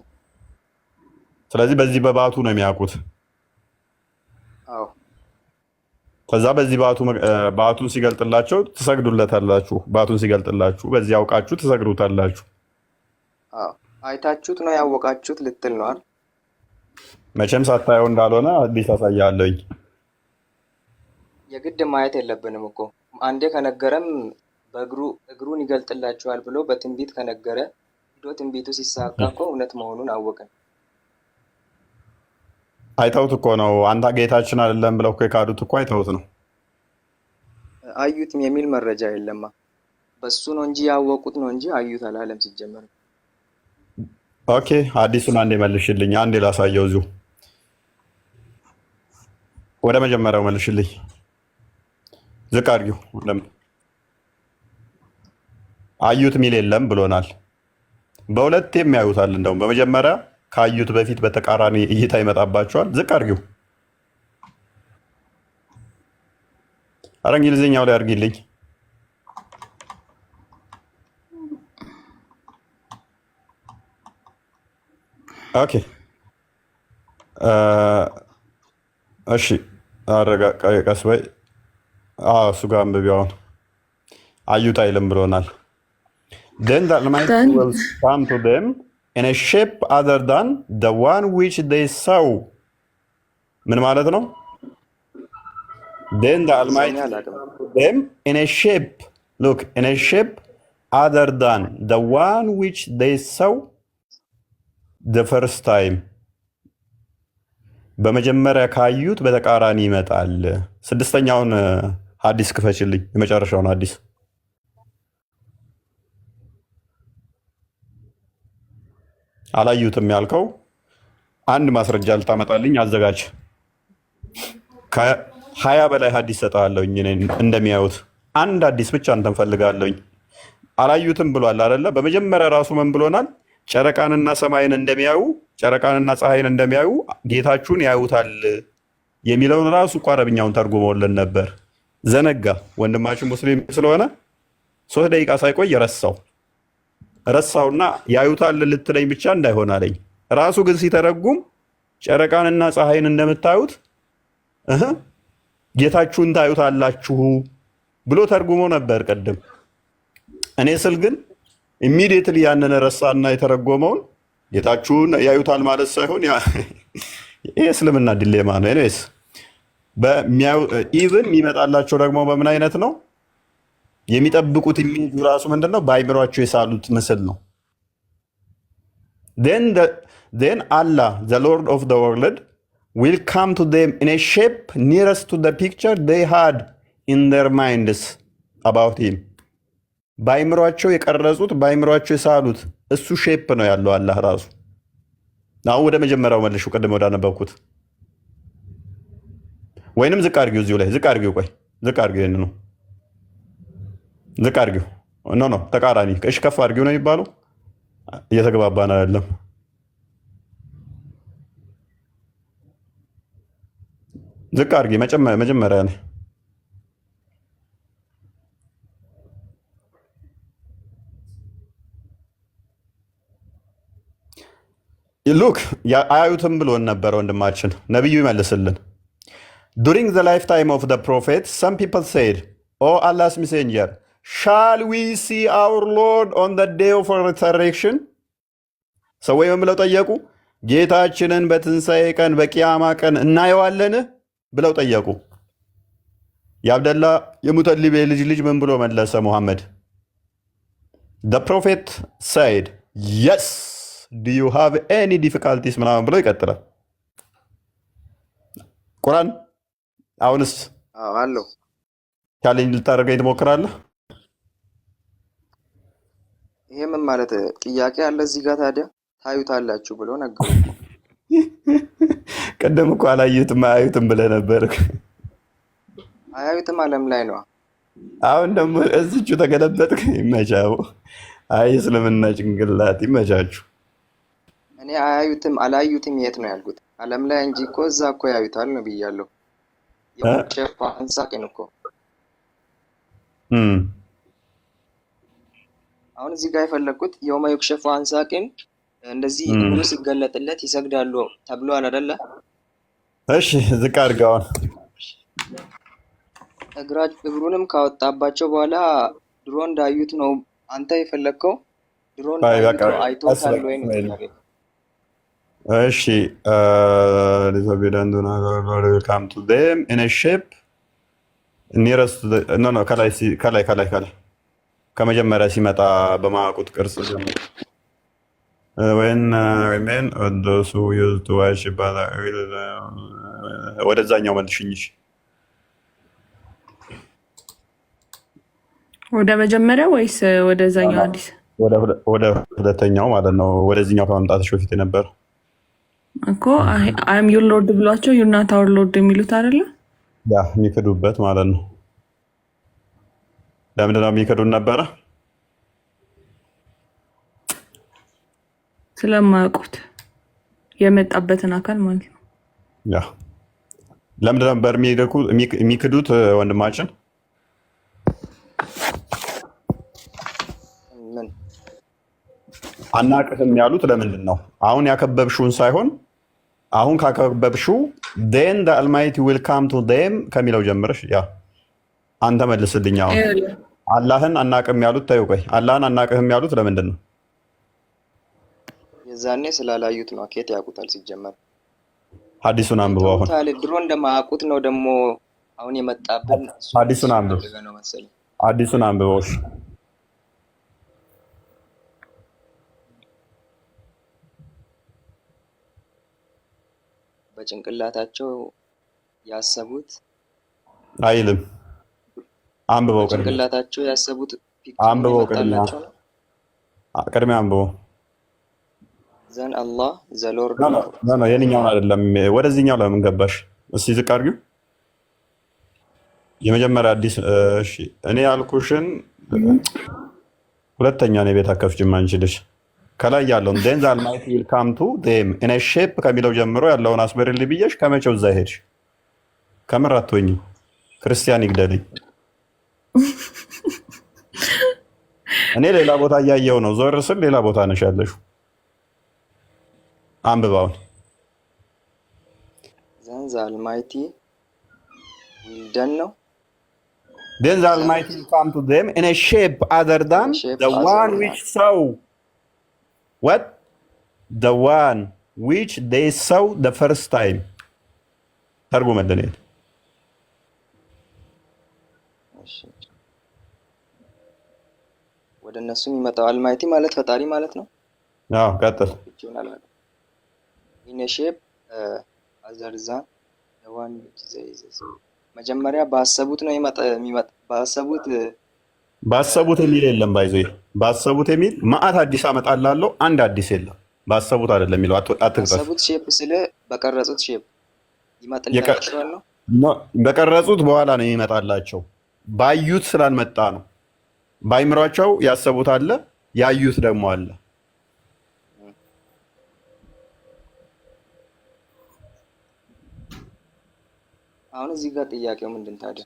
ስለዚህ በዚህ በባቱ ነው የሚያውቁት። አዎ። ከዛ በዚህ ባቱን ሲገልጥላቸው ትሰግዱለታላችሁ። ባቱን ሲገልጥላችሁ በዚህ ያውቃችሁ ትሰግዱታላችሁ። አዎ። አይታችሁት ነው ያወቃችሁት ልትል ነው አይደል? መቼም ሳታየው እንዳልሆነ አዲስ አሳያለሁኝ። የግድ ማየት የለብንም እኮ አንዴ ከነገረም እግሩን ይገልጥላችኋል ብሎ በትንቢት ከነገረ ሂዶ ትንቢቱ ሲሳካ እኮ እውነት መሆኑን አወቅን። አይተውት እኮ ነው። አንተ ጌታችን አይደለም ብለው እኮ የካዱት እኮ አይተውት ነው። አዩትም የሚል መረጃ የለማ። በሱ ነው እንጂ ያወቁት ነው እንጂ አዩት አላለም ሲጀመር። ኦኬ፣ አዲሱን አንዴ መልሽልኝ። አንዴ ላሳየው። እዚሁ ወደ መጀመሪያው መልሽልኝ። ዝቅ አድርጊው። አዩት ሚል የለም ብሎናል። በሁለቴም ያዩታል። እንደውም በመጀመሪያ ካዩት በፊት በተቃራኒ እይታ ይመጣባቸዋል። ዝቅ አድርጊው። አረ እንግሊዝኛው ላይ አድርጊልኝ። ኦኬ፣ እሺ፣ ቀስ በይ። እሱ ጋር አንብቢያውን አዩት አይልም ብሎናል። Then the Almighty will come to them in a shape other than the one which they saw. ምን ማለት ነው? then the almighty them in a shape, look, in a shape other than the one which they saw the first time. በመጀመሪያ ካዩት በተቃራኒ ይመጣል። ስድስተኛውን ሐዲስ ክፈችልኝ፣ የመጨረሻውን ሐዲስ አላዩትም ያልከው አንድ ማስረጃ ልታመጣልኝ አዘጋጅ። ከ20 በላይ ሐዲስ ሰጣለሁኝ እንደሚያዩት አንድ ሐዲስ ብቻ አንተን ፈልጋለሁኝ። አላዩትም ብሏል አይደለ? በመጀመሪያ ራሱ ምን ብሎናል? ጨረቃንና ሰማይን እንደሚያዩ ጨረቃንና ፀሐይን እንደሚያዩ ጌታችሁን ያዩታል የሚለውን ራሱ እኮ አረብኛውን ተርጉመውልን ነበር። ዘነጋ። ወንድማችን ሙስሊም ስለሆነ 3 ደቂቃ ሳይቆይ ረሳውና ያዩታል ልትለኝ ብቻ እንዳይሆን አለኝ። ራሱ ግን ሲተረጉም ጨረቃንና ፀሐይን እንደምታዩት ጌታችሁን ታዩታላችሁ ብሎ ተርጉሞ ነበር ቀደም። እኔ ስል ግን ኢሚዲየትሊ ያንን ረሳና የተረጎመውን ጌታችሁን ያዩታል ማለት ሳይሆን ይሄ እስልምና ዲሌማ ነው። ኤኒዌይስ ኢቭን የሚመጣላቸው ደግሞ በምን አይነት ነው የሚጠብቁት? ኢሜጁ ራሱ ምንድነው? በአይምሯቸው የሳሉት ምስል ነው። then Allah, the Lord of the world, will come to them in a shape nearest to the picture they had in their minds about him. በአይምሯቸው የቀረጹት በአይምሯቸው የሳሉት እሱ ሼፕ ነው ያለው አላህ ራሱ። አሁን ወደ መጀመሪያው መልሹ፣ ቀደም ወደ አነበብኩት ወይንም ዝቅ አድርጊው፣ እዚሁ ላይ ዝቅ አድርጊው። ቆይ ዝቅ አድርጊው፣ ይሄን ነው ዝቅ አድርጊው። ኖ ተቃራኒ። እሺ ከፍ አድርጊው ነው የሚባለው። እየተግባባን አይደለም። ዝቅ አድርጊ መጀመሪያ ነው። ሉክ አያዩትም ብሎን ነበር ወንድማችን ነቢዩ ይመልስልን። ዱሪንግ ዘ ላይፍ ታይም ኦፍ ዘ ፕሮፌት ሰም ፒፕል ሴድ ኦ አላህስ ሜሴንጀር ሻል ዊ ሲ አውር ሎርድ ኦን ዘ ዴይ ኦፍ ሪሰሬክሽን። ሰዎች ምን ብለው ጠየቁ? ጌታችንን በትንሣኤ ቀን በቂያማ ቀን እናየዋለን ብለው ጠየቁ። የአብደላ የሙተሊብ ልጅ ምን ብሎ መለሰ? ሙሐመድ the prophet said yes, do you have any difficulties ምናምን ብሎ ይቀጥላል። ቁርአን አሁንስ አለው ቻሌንጅ ልታደርገኝ ትሞክራለህ? ይሄ ምን ማለት ጥያቄ አለ እዚህ ጋር? ታዲያ ታዩታላችሁ ብሎ ነገሩ። ቀደም እኮ አላዩትም አያዩትም ብለህ ነበር። አያዩትም ዓለም ላይ ነው። አሁን ደግሞ እዚቹ ተገለበጥክ። ይመቻው። አይ እስልምና ጭንቅላት ይመቻችሁ። እኔ አያዩትም አላዩትም የት ነው ያልኩት? ዓለም ላይ እንጂ እኮ እዛ እኮ ያዩታል ነው ብያለሁ። የሙክሸፍ አንሳቂን እኮ አሁን እዚህ ጋር የፈለግኩት የውመ ዩክሸፉ አንሳቂን እንደዚህ እግሩ ሲገለጥለት ይሰግዳሉ ተብሏል አይደለ? እሺ ዝቅ አድርገዋል። እግሩንም ካወጣባቸው በኋላ ድሮ እንዳዩት ነው አንተ የፈለግከው? ድሮ እንዳዩት ነው አይቶታል ወይ ነው? እሺ ሊዘቢዳንዱና ዌልካም ቱ ዴም ኢን ኤ ሼፕ ኒረስት ኖ ከላይ ከመጀመሪያ ሲመጣ በማያውቁት ቅርጽ ጀምሮ ወደዛኛው መልሽኝ። ወደ መጀመሪያው ወይስ ወደዛኛው? አዲስ ወደ ሁለተኛው ማለት ነው። ወደዚህኛው ከመምጣትሽ በፊት የነበረው እኮ አይም ዩር ሎርድ ብሏቸው ዩር ናት አወር ሎርድ የሚሉት አይደለ? ያ የሚክዱበት ማለት ነው። ለምንድን ነው የሚክዱን ነበረ? ስለማያውቁት የመጣበትን አካል ማለት ነው። ያ ለምንድን ነበር የሚክዱት ወንድማችን? አናቅህም ያሉት ለምንድን ነው? አሁን ያከበብሽውን ሳይሆን አሁን ካከበብሽው then the almighty will come to them ከሚለው ጀምረሽ ያ አንተ መልስልኝ። አሁን አላህን አናቅም ያሉት ታዩ። ቆይ አላህን አናቅህም ያሉት ለምንድን ነው? የዛኔ ስላላዩት ነው። ኬት ያውቁታል ሲጀመር። ሐዲሱን አንብበው። አሁን አይተውታል። ድሮ እንደማያውቁት ነው ደግሞ አሁን የመጣብን። ሐዲሱን አንብብ፣ ነው መሰለኝ። ሐዲሱን አንብበው። በጭንቅላታቸው ያሰቡት አይልም። አንብበው፣ በጭንቅላታቸው ያሰቡት አንብበው፣ ቅድሚያ አንብበው። ዘን አላህ ዘሎርድ ነው የእኛውን አይደለም። ወደዚህኛው ለምን ገባሽ? እስኪ ዝቅ አድርጊው። የመጀመሪያ አዲስ እሺ፣ እኔ ያልኩሽን ሁለተኛ ነው ቤት አከፍችም አንችልሽ። ከላይ ያለውን ዴን ዘ አልማይቲ ዊል ካም ቱ ዴም ኢን ኤ ሼፕ ከሚለው ጀምሮ ያለውን አስበርልኝ ብዬሽ ከመቼው እዛ ሄድሽ? ከምር አትሆኝም። ክርስቲያን ይግደልኝ። እኔ ሌላ ቦታ እያየው ነው። ዞር ስል ሌላ ቦታ ነሽ ያለሽው። አንብባውን ዘን ዘ አልማይቲ ዊል ደን ነው then the Almighty will come to them in a shape other than the one which saw what? The one which they saw the first time. ተርጉመልን። ወደ እነሱ የሚመጣው አልማይቲ ማለት ፈጣሪ ማለት ነው። አዎ ቀጥል። in a shape other than the one which they saw መጀመሪያ ባሰቡት ነው ባሰቡት የሚል የለም። ባይዞ ባሰቡት የሚል ማአት አዲስ አመጣላለሁ፣ አንድ አዲስ የለም። ባሰቡት አይደለም የሚለው አትግጠፍ። ባሰቡት ሼፕ ስለ በቀረጹት ሼፕ ይመጣላቸዋል ነው። በቀረጹት በኋላ ነው የሚመጣላቸው። ባዩት ስላልመጣ ነው። ባይምሯቸው ያሰቡት አለ፣ ያዩት ደግሞ አለ። አሁን እዚህ ጋር ጥያቄው ምንድን ታዲያ?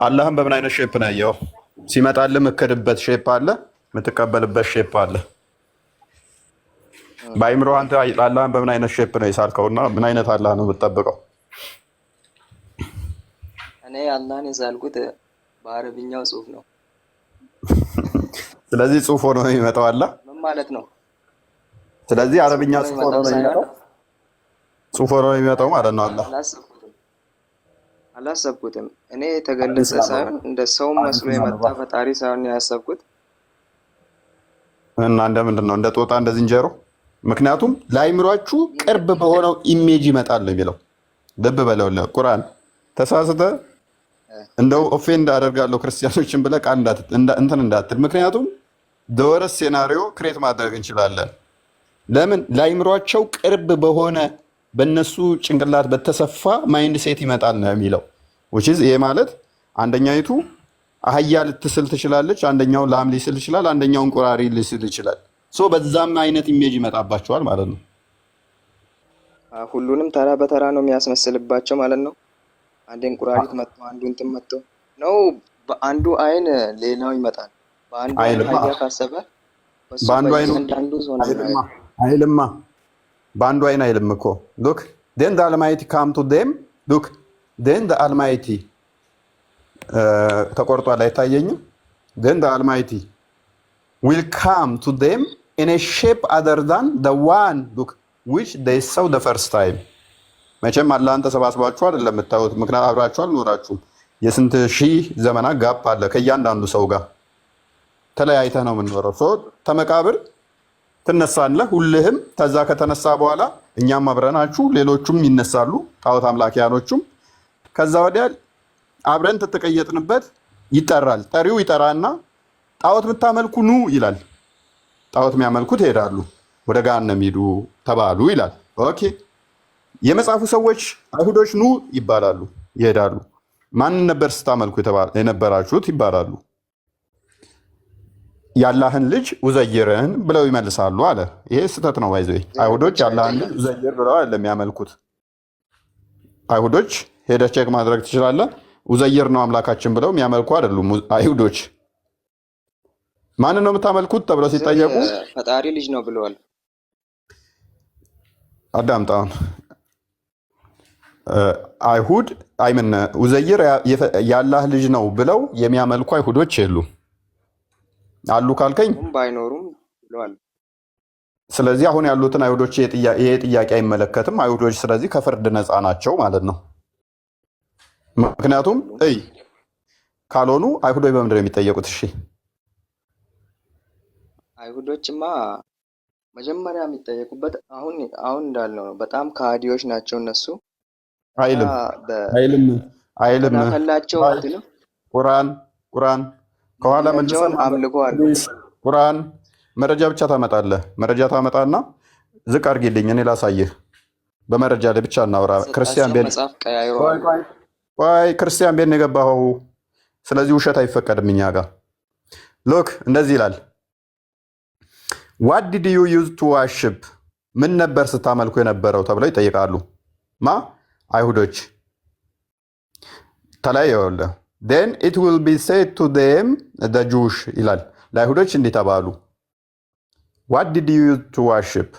አላህም በምን አይነት ሼፕ ነው ያየው? ሲመጣልህ የምትክድበት ሼፕ አለ፣ የምትቀበልበት ሼፕ አለ። በአይምሮ አንተ አላህን በምን አይነት ሼፕ ነው የሳልከውና ምን አይነት አላህ ነው የምትጠብቀው? እኔ አላህን የሳልኩት በአረብኛው ጽሁፍ ነው። ስለዚህ ጽሁፍ ሆኖ ነው የሚመጣው። አለ ምን ማለት ነው? ስለዚህ አረብኛ ጽሁፍ ሆኖ ነው የሚመጣው። ጽሁፍ ሆኖ ነው የሚመጣው ማለት ነው። አላህ አላሰብኩትም። እኔ የተገለጸ ሳይሆን እንደ ሰው መስሎ የመጣ ፈጣሪ ሳይሆን ያሰብኩት። እና እንደምንድን ነው? እንደ ጦጣ እንደ ዝንጀሮ? ምክንያቱም ለአይምሯችሁ ቅርብ በሆነው ኢሜጅ ይመጣል ነው የሚለው። ልብ በለው ቁርአን ተሳስተ እንደው ኦፌንድ አደርጋለሁ ክርስቲያኖችን ብለህ ቃል እንትን እንዳትል። ምክንያቱም ደወረስ ሴናሪዮ ክሬት ማድረግ እንችላለን። ለምን? ለአይምሯቸው ቅርብ በሆነ በነሱ ጭንቅላት በተሰፋ ማይንድ ሴት ይመጣል ነው የሚለው። ይሄ ማለት አንደኛይቱ አህያ ልትስል ትችላለች፣ አንደኛው ላም ሊስል ይችላል፣ አንደኛው እንቁራሪ ሊስል ይችላል። በዛም አይነት ኢሜጅ ይመጣባቸዋል ማለት ነው። ሁሉንም ተራ በተራ ነው የሚያስመስልባቸው ማለት ነው። አንድ እንቁራሪት መጥቶ አንዱ እንትን መጥቶ ነው። በአንዱ አይን ሌላው ይመጣል። በአንዱ አይን አህያ ካሰበ በአንዱ አይን አይልማ። በአንዱ አይን አይልም እኮ ሉክ then the almighty come to them look then the almighty ተቆርጧል አይታየኝም። then the almighty will come to them in a shape other than the one look which they saw the first time. መቼም አላህን ተሰባስባችሁ አይደለም የምታዩት። ምክንያት አብራችሁ አልኖራችሁም። የስንት ሺህ ዘመናት ጋፕ አለ ከእያንዳንዱ ሰው ጋር ተለያይተህ ነው የምንኖረው። ተመቃብር ትነሳለህ ሁልህም። ተዛ ከተነሳ በኋላ እኛም አብረናችሁ ሌሎቹም ይነሳሉ፣ ጣዖት አምላኪያኖቹም። ከዛ ወዲያ አብረን ተተቀየጥንበት ይጠራል። ጠሪው ይጠራና ጣዖት የምታመልኩ ኑ ይላል። ጣዖት የሚያመልኩት ይሄዳሉ፣ ወደ ገሃነም ሂዱ ተባሉ ይላል። ኦኬ የመጽሐፉ ሰዎች አይሁዶች ኑ ይባላሉ፣ ይሄዳሉ። ማንን ነበር ስታመልኩ የነበራችሁት ይባላሉ። የአላህን ልጅ ኡዘይርን ብለው ይመልሳሉ አለ። ይሄ ስህተት ነው። ባይዘ አይሁዶች የአላህን ልጅ ኡዘይር ብለው አይደለም የሚያመልኩት። አይሁዶች ሄደህ ቼክ ማድረግ ትችላለህ። ኡዘይር ነው አምላካችን ብለው የሚያመልኩ አይደሉም አይሁዶች። ማንን ነው የምታመልኩት ተብለው ሲጠየቁ ፈጣሪ ልጅ ነው ብለዋል። አዳምጣውን አይሁድ አይምን ኡዘይር የአላህ ልጅ ነው ብለው የሚያመልኩ አይሁዶች የሉም አሉ ካልከኝ ባይኖሩም ብለዋል። ስለዚህ አሁን ያሉትን አይሁዶች ይሄ ጥያቄ አይመለከትም። አይሁዶች ስለዚህ ከፍርድ ነፃ ናቸው ማለት ነው። ምክንያቱም ካልሆኑ አይሁዶች በምንድን ነው የሚጠየቁት? እሺ አይሁዶችማ መጀመሪያ የሚጠየቁበት አሁን እንዳልነው ነው። በጣም ከሃዲዎች ናቸው እነሱ። አይልም ፈላቸው አትልም። ቁርአን ከኋላ መልሰን አምልኮ አለ። ቁርአን መረጃ ብቻ ታመጣለህ። መረጃ ታመጣና ዝቅ አድርጌልኝ እኔ ላሳይህ። በመረጃ ላይ ብቻ እናውራ። ክርስቲያን ቤት መጽሐፍ ቀያይሯል። ክርስቲያን ቤት ነው የገባኸው። ስለዚህ ውሸት አይፈቀድም እኛ ጋር። ሎክ እንደዚህ ይላል። ዋት ዲድ ዩ ዩዝ ቱ ዋርሺፕ? ምን ነበር ስታመልኩ የነበረው ተብለው ይጠይቃሉ። አይሁዶች ተለያየው። then it will be said to them the Jewish ይላል። ለአይሁዶች እንዲህ ተባሉ። what did you use to worship?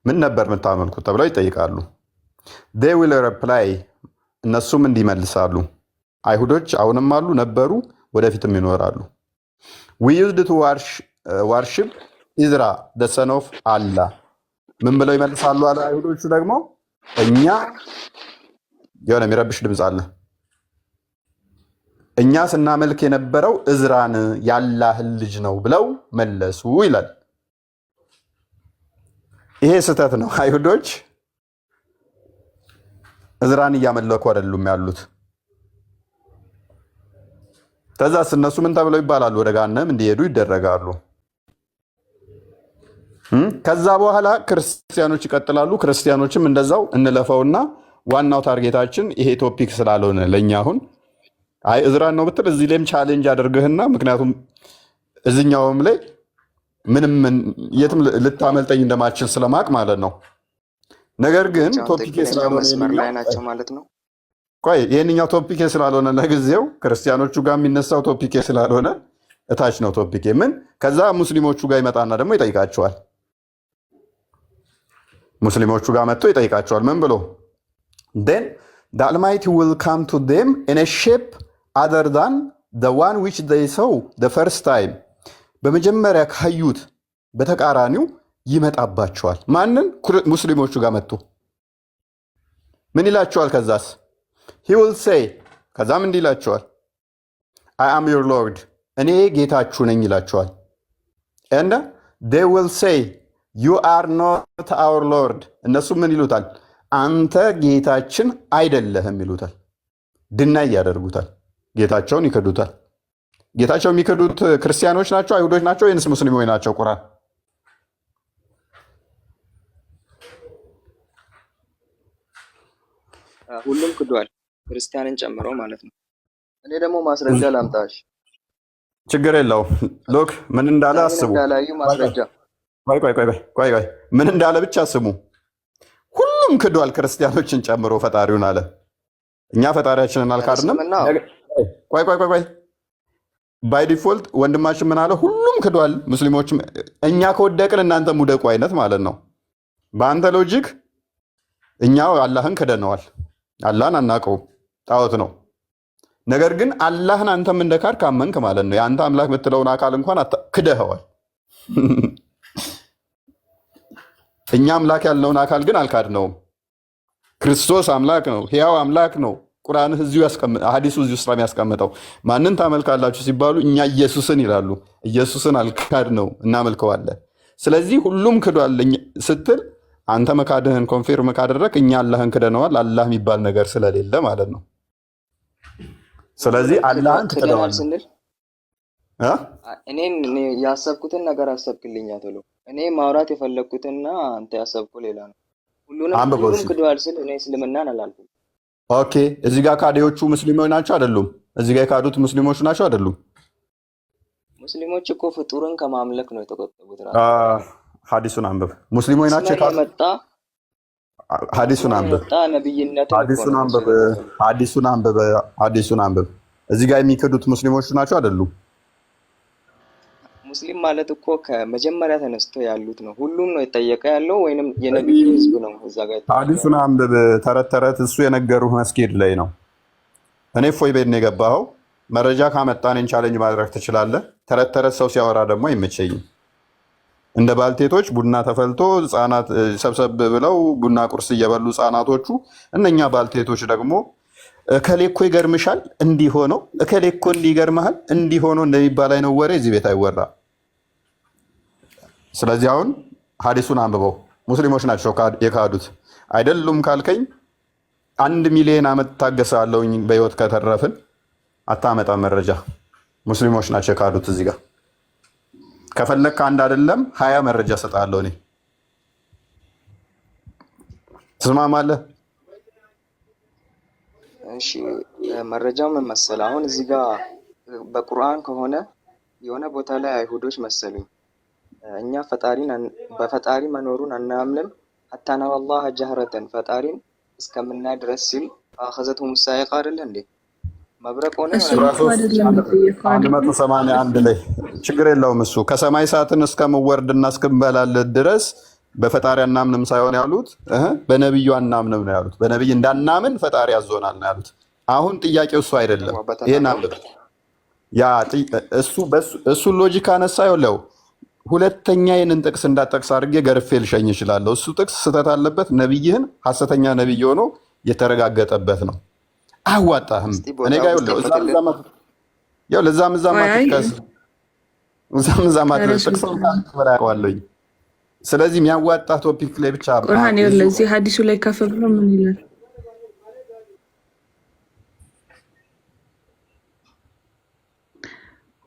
ምን ነበር የምታመልኩት ተብለው ይጠይቃሉ። they will reply እነሱም እንዲመልሳሉ። አይሁዶች አሁንም አሉ ነበሩ፣ ወደፊትም ይኖራሉ። we used to worship Isra the son of Allah ምን ብለው ይመልሳሉ አለ አይሁዶቹ ደግሞ እኛ የሆነ የሚረብሽ ድምፅ አለ። እኛ ስናመልክ የነበረው እዝራን የአላህ ልጅ ነው ብለው መለሱ ይላል። ይሄ ስህተት ነው። አይሁዶች እዝራን እያመለኩ አይደሉም ያሉት። ከዛስ እነሱ ምን ተብለው ይባላሉ? ወደ ገሃነም እንዲሄዱ ይደረጋሉ። ከዛ በኋላ ክርስቲያኖች ይቀጥላሉ። ክርስቲያኖችም እንደዛው እንለፈውና ዋናው ታርጌታችን ይሄ ቶፒክ ስላልሆነ ለኛ አሁን አይ እዝራን ነው ብትል እዚህ ላይም ቻሌንጅ አድርግህና ምክንያቱም እዚህኛውም ላይ ምንም የትም ልታመልጠኝ እንደማችል ስለማቅ ማለት ነው። ነገር ግን ቶፒክ ስላልሆነ መስመር ላይ ናቸው ማለት ነው። ቆይ ይሄንኛው ቶፒክ ስላልሆነ ለጊዜው ክርስቲያኖቹ ጋር የሚነሳው ቶፒክ ስላልሆነ እታች ነው ቶፒክ ምን ከዛ ሙስሊሞቹ ጋር ይመጣና ደግሞ ይጠይቃቸዋል። ሙስሊሞቹ ጋር መጥቶ ይጠይቃቸዋል ምን ብሎ then the Almighty will come to them in a shape other than the one which they saw the first time በመጀመሪያ ካዩት በተቃራኒው ይመጣባቸዋል። ማንን? ሙስሊሞቹ ጋር መጥቶ ምን ይላቸዋል? ከዛስ he will say ከዛም እንዲህ ይላቸዋል I am your Lord እኔ ጌታችሁ ነኝ ይላቸዋል። and they will say you are not our Lord እነሱ ምን ይሉታል? አንተ ጌታችን አይደለህም ይሉታል። ድናይ ያደርጉታል። ጌታቸውን ይክዱታል። ጌታቸው የሚክዱት ክርስቲያኖች ናቸው፣ አይሁዶች ናቸው ወይንስ ሙስሊሞች ናቸው? ቁርአን ሁሉም ክዷል፣ ክርስቲያንን ጨምሮ ማለት ነው። እኔ ደግሞ ማስረጃ ላምጣሽ። ችግር የለው። ሎክ ምን እንዳለ አስቡ። ማስረጃ ቆይ ምን እንዳለ ብቻ ስሙ። ሁሉም ክዷል፣ ክርስቲያኖችን ጨምሮ ፈጣሪውን አለ። እኛ ፈጣሪያችንን አልካድንም። ቆይ ባይ ዲፎልት ወንድማችን ምን አለ? ሁሉም ክዷል፣ ሙስሊሞችም። እኛ ከወደቅን እናንተም ውደቁ አይነት ማለት ነው። በአንተ ሎጂክ እኛ አላህን ክደነዋል። አላህን አናውቀውም፣ ጣዖት ነው። ነገር ግን አላህን አንተም እንደካድ ካመንክ ማለት ነው የአንተ አምላክ የምትለውን አካል እንኳን ክደኸዋል። እኛ አምላክ ያለውን አካል ግን አልካድነውም። ክርስቶስ አምላክ ነው፣ ሕያው አምላክ ነው። ቁርአን ሐዲሱ እዚሁ ውስጥ የሚያስቀምጠው ማንን ታመልካላችሁ ሲባሉ እኛ ኢየሱስን ይላሉ። ኢየሱስን አልካድነው፣ እናመልከዋለን። ስለዚህ ሁሉም ክዷል ስትል አንተ መካድህን ኮንፊርም ካደረግ እኛ አላህን ክደነዋል። አላህ የሚባል ነገር ስለሌለ ማለት ነው። ስለዚህ አላህን ክደነዋል ስንል እኔን ያሰብኩትን ነገር አሰብክልኛ ቶሎ። እኔ ማውራት የፈለግኩትና አንተ ያሰብኩ ሌላ ነው። ሁሉም ክደዋል ስል እኔ እስልምናን አላልኩም። ኦኬ፣ እዚህ ጋር ካዲዎቹ ሙስሊሞች ናቸው አይደሉም? እዚህ ጋር የካዱት ሙስሊሞች ናቸው አይደሉም? ሙስሊሞች እኮ ፍጡርን ከማምለክ ነው የተቆጠቡት። ሐዲሱን አንብብ። ሙስሊሞች ናቸው የካዱት። ሐዲሱን አንብብ። ሐዲሱን አንብብ። እዚህ ጋር የሚክዱት ሙስሊሞች ናቸው አይደሉም? ሙስሊም ማለት እኮ ከመጀመሪያ ተነስቶ ያሉት ነው። ሁሉም ነው የጠየቀ ያለው ወይንም የነብዩ ህዝብ ነው እዛ ጋር ሐዲሱን አንብብ። ተረት ተረት እሱ የነገሩህ መስጊድ ላይ ነው። እኔ እፎይ ቤት ነው የገባኸው። መረጃ ካመጣን ቻሌንጅ ማድረግ ትችላለህ። ተረት ተረት ሰው ሲያወራ ደግሞ አይመቸኝም። እንደ ባልቴቶች ቡና ተፈልቶ ህፃናት ሰብሰብ ብለው ቡና ቁርስ እየበሉ ህፃናቶቹ፣ እነኛ ባልቴቶች ደግሞ እከሌ እኮ ይገርምሻል እንዲህ ሆኖ፣ እከሌ እኮ እንዲህ ይገርምሃል እንዲህ ሆኖ እንደሚባል አይነት ወሬ እዚህ ቤት አይወራ። ስለዚህ አሁን ሐዲሱን አንብበው። ሙስሊሞች ናቸው የካዱት አይደሉም ካልከኝ 1 ሚሊዮን ዓመት ታገሳለሁኝ በህይወት ከተረፍን። አታመጣ መረጃ። ሙስሊሞች ናቸው የካዱት። እዚህ ጋር ከፈለክ አንድ አይደለም 20 መረጃ ሰጣለሁ እኔ። ትስማማለህ? እሺ መረጃው ምን መሰለህ? አሁን እዚህ ጋር በቁርአን ከሆነ የሆነ ቦታ ላይ አይሁዶች መሰሉኝ እኛ በፈጣሪ መኖሩን አናምንም ሐታ ነራ አላህ ጀህረተን ፈጣሪን እስከምናይ ድረስ ሲል አኸዘቱሁም ሳይቃ አይደለ እንዴ? መብረቅ ሆነ 181 ላይ ችግር የለውም እሱ ከሰማይ ሰዓትን እስከምወርድና እስክንበላለት ድረስ በፈጣሪ አናምንም ሳይሆን ያሉት በነብዩ አናምንም ነው ያሉት። በነብይ እንዳናምን ፈጣሪ ያዞናል ነው ያሉት። አሁን ጥያቄው እሱ አይደለም። ይሄን አንብብ። ያ እሱ ሎጂክ አነሳ ይለው ሁለተኛ ይህንን ጥቅስ እንዳጠቅስ አድርጌ ገርፌ ልሸኝ እችላለሁ። እሱ ጥቅስ ስህተት አለበት። ነብይህን ሐሰተኛ ነብይ ሆኖ የተረጋገጠበት ነው። አዋጣህም እኔ ጋር ይኸው ለዛም ጥቅስ። ስለዚህ የሚያዋጣ ቶፒክ ላይ ብቻ ቁርአን ይኸውልህ እዚህ ሐዲሱ ላይ ከፍ ብሎ ምን ይላል?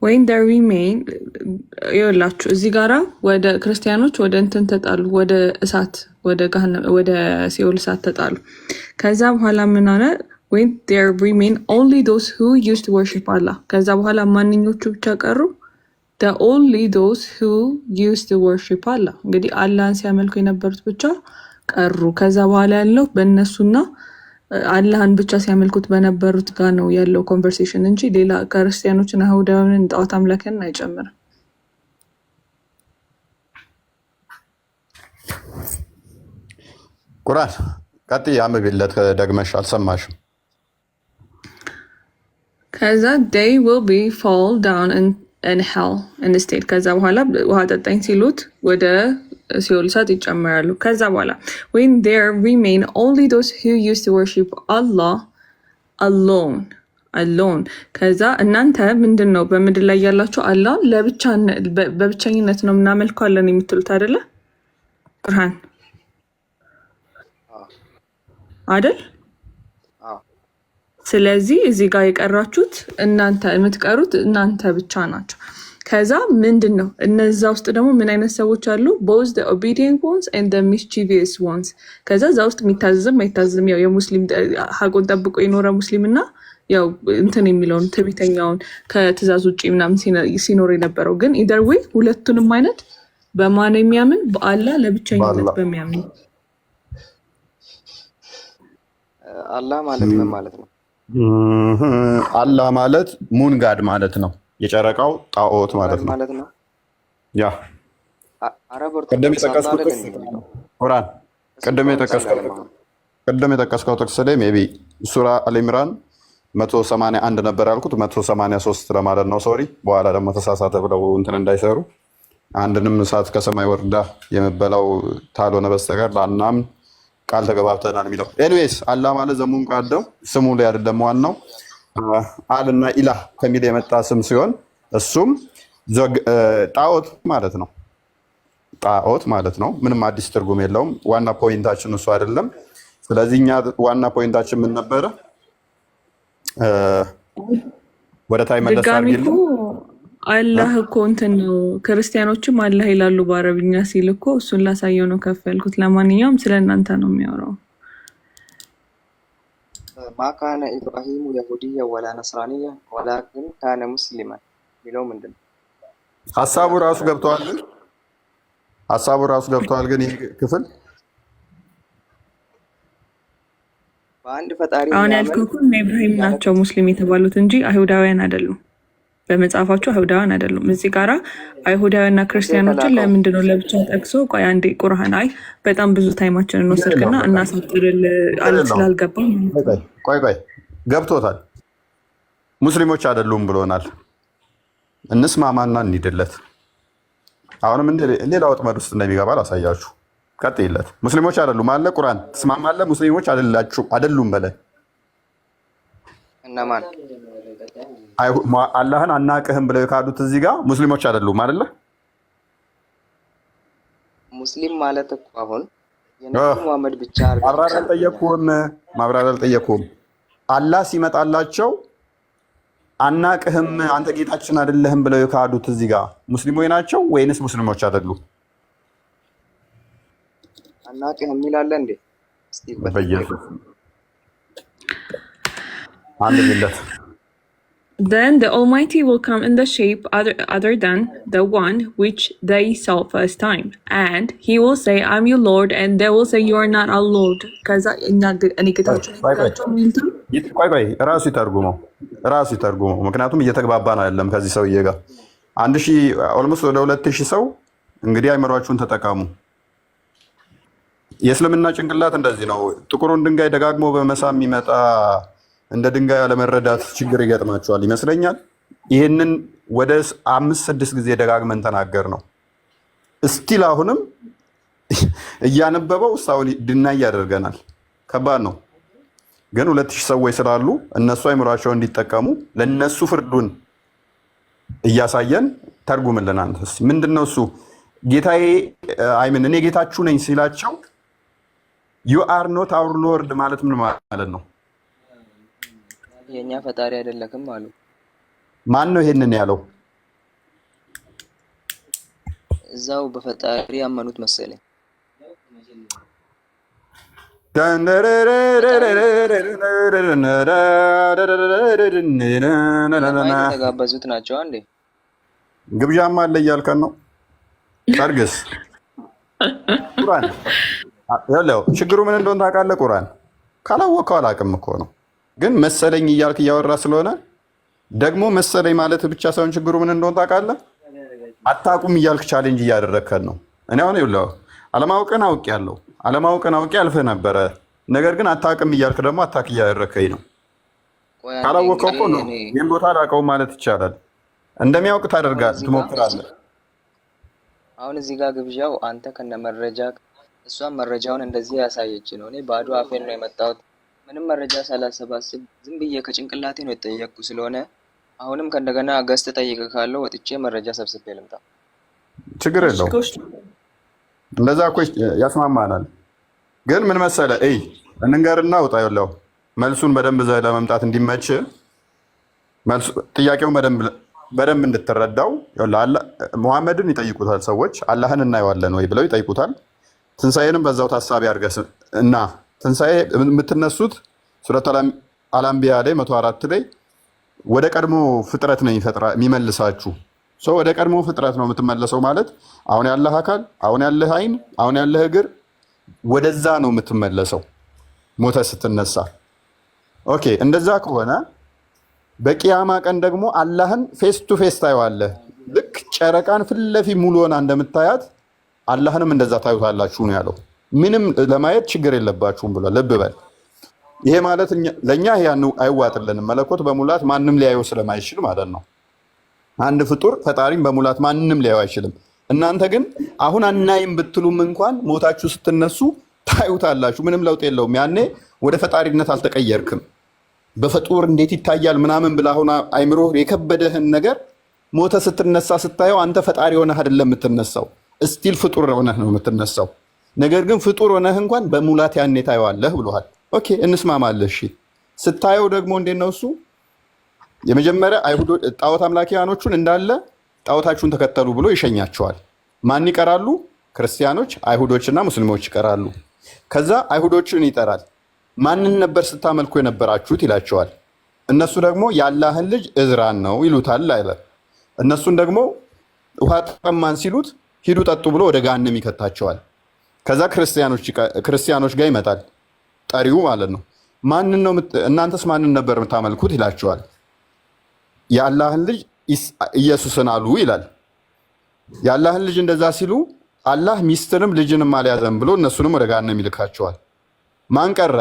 ወይን there remain ይኸውላችሁ እዚህ ጋራ ወደ ክርስቲያኖች ወደ እንትን ተጣሉ፣ ወደ እሳት ወደ ሲኦል እሳት ተጣሉ። ከዛ በኋላ ምን ሆነ? when there remain only those who used to worship Allah። ከዛ በኋላ ማንኞቹ ብቻ ቀሩ? the only those who used to worship Allah። እንግዲህ አላህን ሲያመልኩ የነበሩት ብቻ ቀሩ። ከዛ በኋላ ያለው በእነሱና አላህን ብቻ ሲያመልኩት በነበሩት ጋር ነው ያለው ኮንቨርሴሽን እንጂ ሌላ ክርስቲያኖችና አይሁዳውያንን ጣዖት አምላክን አይጨምርም። ቁርአን ቀጥይ አንብቢለት ደግመሽ አልሰማሽም። ከዛ they will be fall down in hell instead። ከዛ በኋላ ውሃ ጠጣኝ ሲሉት ወደ ሲኦል እሳት ይጨመራሉ። ከዛ በኋላ when there remain only those who used to worship Allah alone። ከዛ እናንተ ምንድን ነው በምድር ላይ ያላችሁ አላህ በብቸኝነት ነው እናመልከዋለን የምትሉት አይደለ? ቁርአን አይደል? ስለዚህ እዚህ ጋር የቀራችሁት እናንተ የምትቀሩት እናንተ ብቻ ናቸው። ከዛ ምንድን ነው እነዛ ውስጥ ደግሞ ምን አይነት ሰዎች አሉ? both the obedient ones and the mischievous ones። ከዛ እዛ ውስጥ የሚታዘዝም አይታዘዝም ያው የሙስሊም ሀቁን ጠብቆ የኖረ ሙስሊም እና ያው እንትን የሚለውን ትዕቢተኛውን ከትእዛዝ ውጭ ምናምን ሲኖር የነበረው ግን either way ሁለቱንም አይነት በማን የሚያምን በአላህ ለብቸኝነት በሚያምን። አላህ ማለት ምን ማለት ነው? አላህ ማለት ሙን ጋድ ማለት ነው። የጨረቃው ጣዖት ማለት ነው። ያ ቅድም የጠቀስከው ጥቅስ ላይ ሜይ ቢ ሱራ አልኢምራን 181 ነበር ያልኩት 183 ለማለት ነው። ሶሪ በኋላ ደግሞ ተሳሳተ ብለው እንትን እንዳይሰሩ አንድንም እሳት ከሰማይ ወርዳ የምበላው ታልሆነ በስተቀር ላናምን ቃል ተገባብተናል የሚለው። ኤኒዌይስ አላህ ማለት ዘሙን ቃደው ስሙ ላይ አይደለም ዋናው አልና ኢላህ ከሚል የመጣ ስም ሲሆን እሱም ጣዖት ማለት ነው። ጣዖት ማለት ነው። ምንም አዲስ ትርጉም የለውም። ዋና ፖይንታችን እሱ አይደለም። ስለዚህ እኛ ዋና ፖይንታችን ምን ነበረ? ወደ ታይ መለስ አድርጊልኝ። አላህ እኮ እንትን ነው። ክርስቲያኖችም አላህ ይላሉ በአረብኛ ሲል እኮ እሱን ላሳየው ነው ከፍ ያልኩት። ለማንኛውም ስለ እናንተ ነው የሚያወራው። ማካነ ኢብራሂሙ የሁድያ ወላ ነስራንያ ወላኪን ካነ ሙስሊማን የሚለው ምንድን ነው? ሀሳቡ ራሱ ገብተዋል። ግን ይህ ክፍል በአንድ ፈጣሪ አሁን ያልኩህ እኮ ኢብራሂም ናቸው ሙስሊም የተባሉት እንጂ አይሁዳውያን አይደሉም። በመጽሐፋቸው አይሁዳውያን አይደሉም። እዚህ ጋራ አይሁዳውያንና ክርስቲያኖችን ለምንድን ነው ለብቻ ጠቅሶ? ቆይ አንዴ ቁርአን አይ በጣም ብዙ ታይማችንን እንወስድና እናሳጥርል አለት ስላልገባ ቆይ ገብቶታል። ሙስሊሞች አይደሉም ብሎናል። እንስማማና እንሂድለት። አሁንም ሌላ ወጥመድ ውስጥ እንደሚገባ ላሳያችሁ። ቀጥይለት። ሙስሊሞች አይደሉም አለ ቁርአን። ትስማማለህ? ሙስሊሞች አይደሉም በለ። እነማን አላህን አናቅህም ብለው የካዱት እዚህ ጋር ሙስሊሞች አይደሉም አይደለ? ሙስሊም ማለት እኮ አሁን የነብዩ መሐመድ ብቻ ማብራሪያ አልጠየኩም። አላህ ሲመጣላቸው አናቅህም አንተ ጌታችን አይደለህም ብለው የካዱት እዚህ ጋር ሙስሊሞች ናቸው ወይንስ ሙስሊሞች አይደሉም? አናቅህም ይላል እንዴ? እስቲ በኢየሱስ አንድ ሚለት Then the Almighty will come in the shape other than the one which they saw first time. And he will say, I'm your Lord. And they will say, you are not our Lord. ቆይ ራሱ ይተርጉመው። ምክንያቱም እየተግባባን አይደለም ከዚህ ሰውዬ ጋር። 1000 ኦልሞስት ወደ 2000 ሰው እንግዲህ አይምሯችሁን ተጠቀሙ። የእስልምና ጭንቅላት እንደዚህ ነው። ጥቁሩን ድንጋይ ደጋግሞ በመሳም የሚመጣ እንደ ድንጋይ ያለመረዳት ችግር ይገጥማቸዋል ይመስለኛል። ይህንን ወደ 5-6 ጊዜ ደጋግመን ተናገር ነው። እስቲል አሁንም እያነበበው ሳውል ድናይ ያደርገናል። ከባድ ነው። ግን 2000 ሰዎች ስላሉ እነሱ አይምሯቸው እንዲጠቀሙ ለነሱ ፍርዱን እያሳየን ተርጉምልን። አንተስ ምንድነው እሱ ጌታዬ አይምን እኔ ጌታችሁ ነኝ ሲላቸው you are not our lord ማለት ምን ማለት ነው? የኛ ፈጣሪ አይደለክም አሉ። ማን ነው ይሄንን ያለው? እዛው በፈጣሪ ያመኑት መሰለኝ። የተጋበዙት ናቸው አንዴ። ግብዣማ አለ እያልከን ነው? ሰርግስ ቁርአን ያለው ችግሩ ምን እንደሆነ ታውቃለህ? ቁርአን ካላወቀው አላውቅም እኮ ነው። ግን መሰለኝ እያልክ እያወራ ስለሆነ ደግሞ መሰለኝ ማለት ብቻ ሳይሆን ችግሩ ምን እንደሆነ ታውቃለህ? አታውቁም እያልክ ቻሌንጅ እያደረግከን ነው። እኔ አሁን ይኸውልህ አለማወቅን አውቄያለሁ። አለማወቅን አውቄ አልፈህ ነበረ። ነገር ግን አታውቅም እያልክ ደግሞ አታክ እያደረግከኝ ነው። ካላወቀው እኮ ነው ይህን ቦታ አላውቀውም ማለት ይቻላል። እንደሚያውቅ ታደርጋለህ፣ ትሞክራለህ። አሁን እዚህ ጋር ግብዣው አንተ ከነመረጃ እሷን መረጃውን እንደዚህ ያሳየች ነው። እኔ ባዶ አፌን ነው የመጣሁት። ምንም መረጃ ሳላሰባስብ ዝም ብዬ ከጭንቅላቴ ነው የተጠየቅኩ ስለሆነ አሁንም ከእንደገና ገዝት ጠይቅ ካለው ወጥቼ መረጃ ሰብስቤ ልምጣ። ችግር የለው። እንደዛ እኮ ያስማማናል። ግን ምን መሰለህ እንንገርና ውጣ ያለው መልሱን በደንብ ዘህ ለመምጣት እንዲመች ጥያቄውን በደንብ እንድትረዳው ሙሐመድን ይጠይቁታል ሰዎች። አላህን እናየዋለን ወይ ብለው ይጠይቁታል። ትንሣኤንም በዛው ታሳቢ አድርገህ እና ትንሣኤ የምትነሱት ሱረት አልአንቢያ ላይ 104 ላይ ወደ ቀድሞ ፍጥረት ነው የሚመልሳችሁ። ወደ ቀድሞ ፍጥረት ነው የምትመለሰው ማለት አሁን ያለህ አካል፣ አሁን ያለህ አይን፣ አሁን ያለህ እግር ወደዛ ነው የምትመለሰው ሞተ ስትነሳ። ኦኬ እንደዛ ከሆነ በቂያማ ቀን ደግሞ አላህን ፌስ ቱ ፌስ ታየዋለህ። ልክ ጨረቃን ፊት ለፊት ሙሉ ሆና እንደምታያት አላህንም እንደዛ ታዩታላችሁ ነው ያለው። ምንም ለማየት ችግር የለባችሁም ብሏል። ልብ በል። ይሄ ማለት ለእኛ ያን አይዋጥልንም። መለኮት በሙላት ማንም ሊያየው ስለማይችል ማለት ነው። አንድ ፍጡር ፈጣሪም በሙላት ማንም ሊያየው አይችልም። እናንተ ግን አሁን አናይም ብትሉም እንኳን ሞታችሁ ስትነሱ ታዩታላችሁ። ምንም ለውጥ የለውም። ያኔ ወደ ፈጣሪነት አልተቀየርክም። በፍጡር እንዴት ይታያል ምናምን ብለህ አሁን አይምሮ የከበደህን ነገር ሞተ ስትነሳ ስታየው አንተ ፈጣሪ ሆነህ አይደለም የምትነሳው፣ እስቲል ፍጡር ሆነህ ነው የምትነሳው። ነገር ግን ፍጡር ሆነህ እንኳን በሙላት ያኔ ታየዋለህ ብሎሃል። ኦኬ እንስማማለህ። እሺ ስታየው ደግሞ እንዴት ነው እሱ? የመጀመሪያ አይሁዶች ጣዖት አምላኪያኖቹን እንዳለ ጣዖታችሁን ተከተሉ ብሎ ይሸኛቸዋል። ማን ይቀራሉ? ክርስቲያኖች፣ አይሁዶችና ሙስሊሞች ይቀራሉ። ከዛ አይሁዶችን ይጠራል። ማንን ነበር ስታመልኩ የነበራችሁት ይላቸዋል። እነሱ ደግሞ የአላህን ልጅ እዝራን ነው ይሉታል አለ። እነሱን ደግሞ ውሃ ጠማን ሲሉት ሂዱ ጠጡ ብሎ ወደ ገሃነም ይከታቸዋል። ከዛ ክርስቲያኖች ጋር ይመጣል፣ ጠሪው ማለት ነው። እናንተስ ማንን ነበር የምታመልኩት ይላቸዋል። የአላህን ልጅ ኢየሱስን አሉ ይላል። የአላህን ልጅ እንደዛ ሲሉ አላህ ሚስትንም ልጅንም አልያዘም ብሎ እነሱንም ወደ ገሃነም ይልካቸዋል። ማን ቀረ?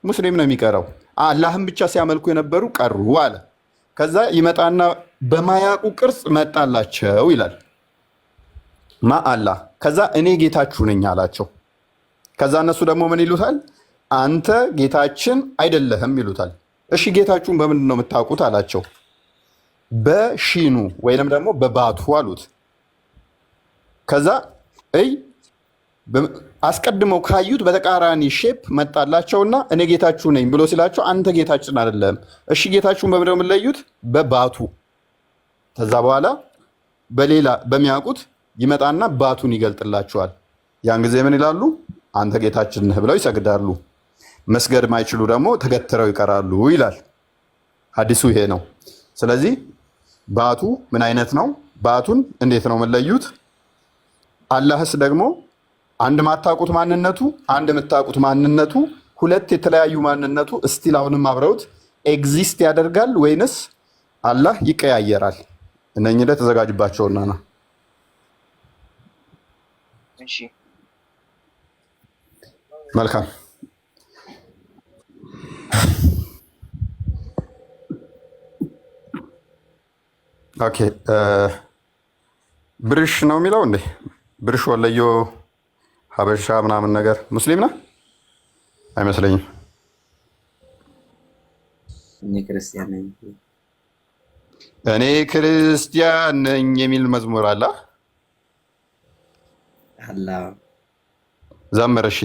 ሙስሊም ነው የሚቀረው። አላህን ብቻ ሲያመልኩ የነበሩ ቀሩ አለ። ከዛ ይመጣና በማያውቁ ቅርጽ መጣላቸው ይላል። አላህ ከዛ እኔ ጌታችሁ ነኝ አላቸው። ከዛ እነሱ ደግሞ ምን ይሉታል? አንተ ጌታችን አይደለህም ይሉታል። እሺ ጌታችሁን በምንድን ነው የምታውቁት አላቸው። በሺኑ ወይንም ደግሞ በባቱ አሉት። ከዛ አስቀድመው ካዩት በተቃራኒ ሼፕ መጣላቸውና እኔ ጌታችሁ ነኝ ብሎ ሲላቸው አንተ ጌታችን አይደለም። እሺ ጌታችሁን በምንድን ነው የምንለዩት? በባቱ። ከዛ በኋላ በሌላ በሚያውቁት ይመጣና ባቱን ይገልጥላቸዋል። ያን ጊዜ ምን ይላሉ? አንተ ጌታችን ነህ ብለው ይሰግዳሉ። መስገድ ማይችሉ ደግሞ ተገትረው ይቀራሉ ይላል ሐዲሱ። ይሄ ነው። ስለዚህ ባቱ ምን አይነት ነው? ባቱን እንዴት ነው የምንለዩት? አላህስ ደግሞ አንድ ማታውቁት ማንነቱ፣ አንድ የምታውቁት ማንነቱ፣ ሁለት የተለያዩ ማንነቱ እስቲል አሁንም አብረውት ኤግዚስት ያደርጋል ወይንስ አላህ ይቀያየራል? እነኚህ ላይ ተዘጋጅባቸውና ነው። እሺ መልካም። ኦኬ ብርሽ ነው የሚለው እንዴ? ብርሽ ወለዮ ሀበሻ ምናምን ነገር ሙስሊም ነህ? አይመስለኝም። እኔ ክርስቲያን ነኝ የሚል መዝሙር አለ። አላህ ዘምር። እሺ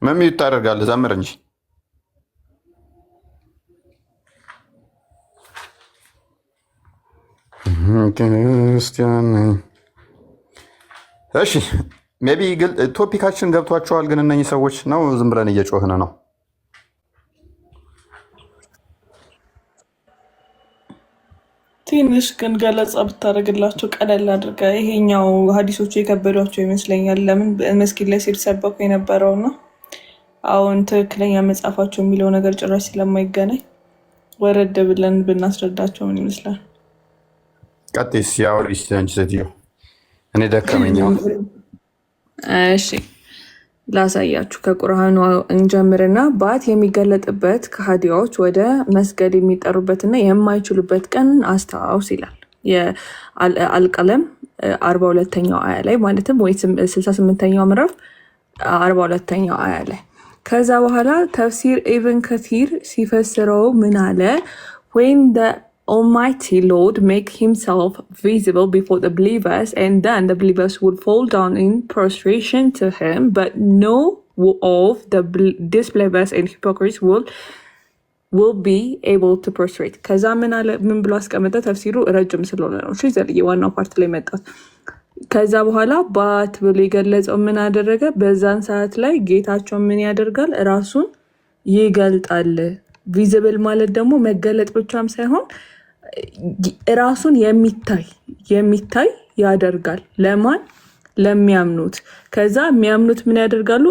ምን ታደርጋለህ? ዘምር እንጂ። ክርስቲያን ነኝ። እሺ ሜቢ ቶፒካችን ገብቷቸዋል። ግን እነኚህ ሰዎች ነው ዝም ብለን እየጮህን ነው? ትንሽ ግን ገለጻ ብታደርግላቸው ቀለል አድርጋ። ይሄኛው ሀዲሶቹ የከበዷቸው ይመስለኛል። ለምን መስጊድ ላይ ሲሰበኩ የነበረው ነው አሁን ትክክለኛ መጽሐፋቸው የሚለው ነገር ጭራሽ ስለማይገናኝ ወረድ ብለን ብናስረዳቸው ምን ይመስላል? ቀጥስ ያውሪስ አንቺ ሴትዮ፣ እኔ ደከመኛው። እሺ ላሳያችሁ። ከቁርአኑ እንጀምርና ባት የሚገለጥበት ከሃዲያዎች ወደ መስገድ የሚጠሩበትና የማይችሉበት ቀን አስታውስ ይላል። የአልቀለም 42ኛው አያ ላይ ማለትም ወይ 68ኛው ምዕራፍ 42ኛው አያ ላይ። ከዛ በኋላ ተፍሲር ኢብን ከቲር ሲፈስረው ምን አለ? when the Almighty Lord make himself visible before the believers, and then the believers would fall down in prostration to him, but no of the disbelievers and hypocrites will be able to prostrate. ከዛ ምን ብሎ አስቀመጠ? ተፍሲሩ ረጅም ስለሆነ ነው እሺ ዘልዬ ዋናው ፓርት ላይ መጣት። ከዛ በኋላ ባት ብሎ የገለጸው ምን አደረገ? በዛን ሰዓት ላይ ጌታቸው ምን ያደርጋል? ራሱን ይገልጣል። ቪዚብል ማለት ደግሞ መገለጥ ብቻም ሳይሆን ራሱን የሚታይ ያደርጋል። ለማን? ለሚያምኑት። ከዛ የሚያምኑት ምን ያደርጋሉ?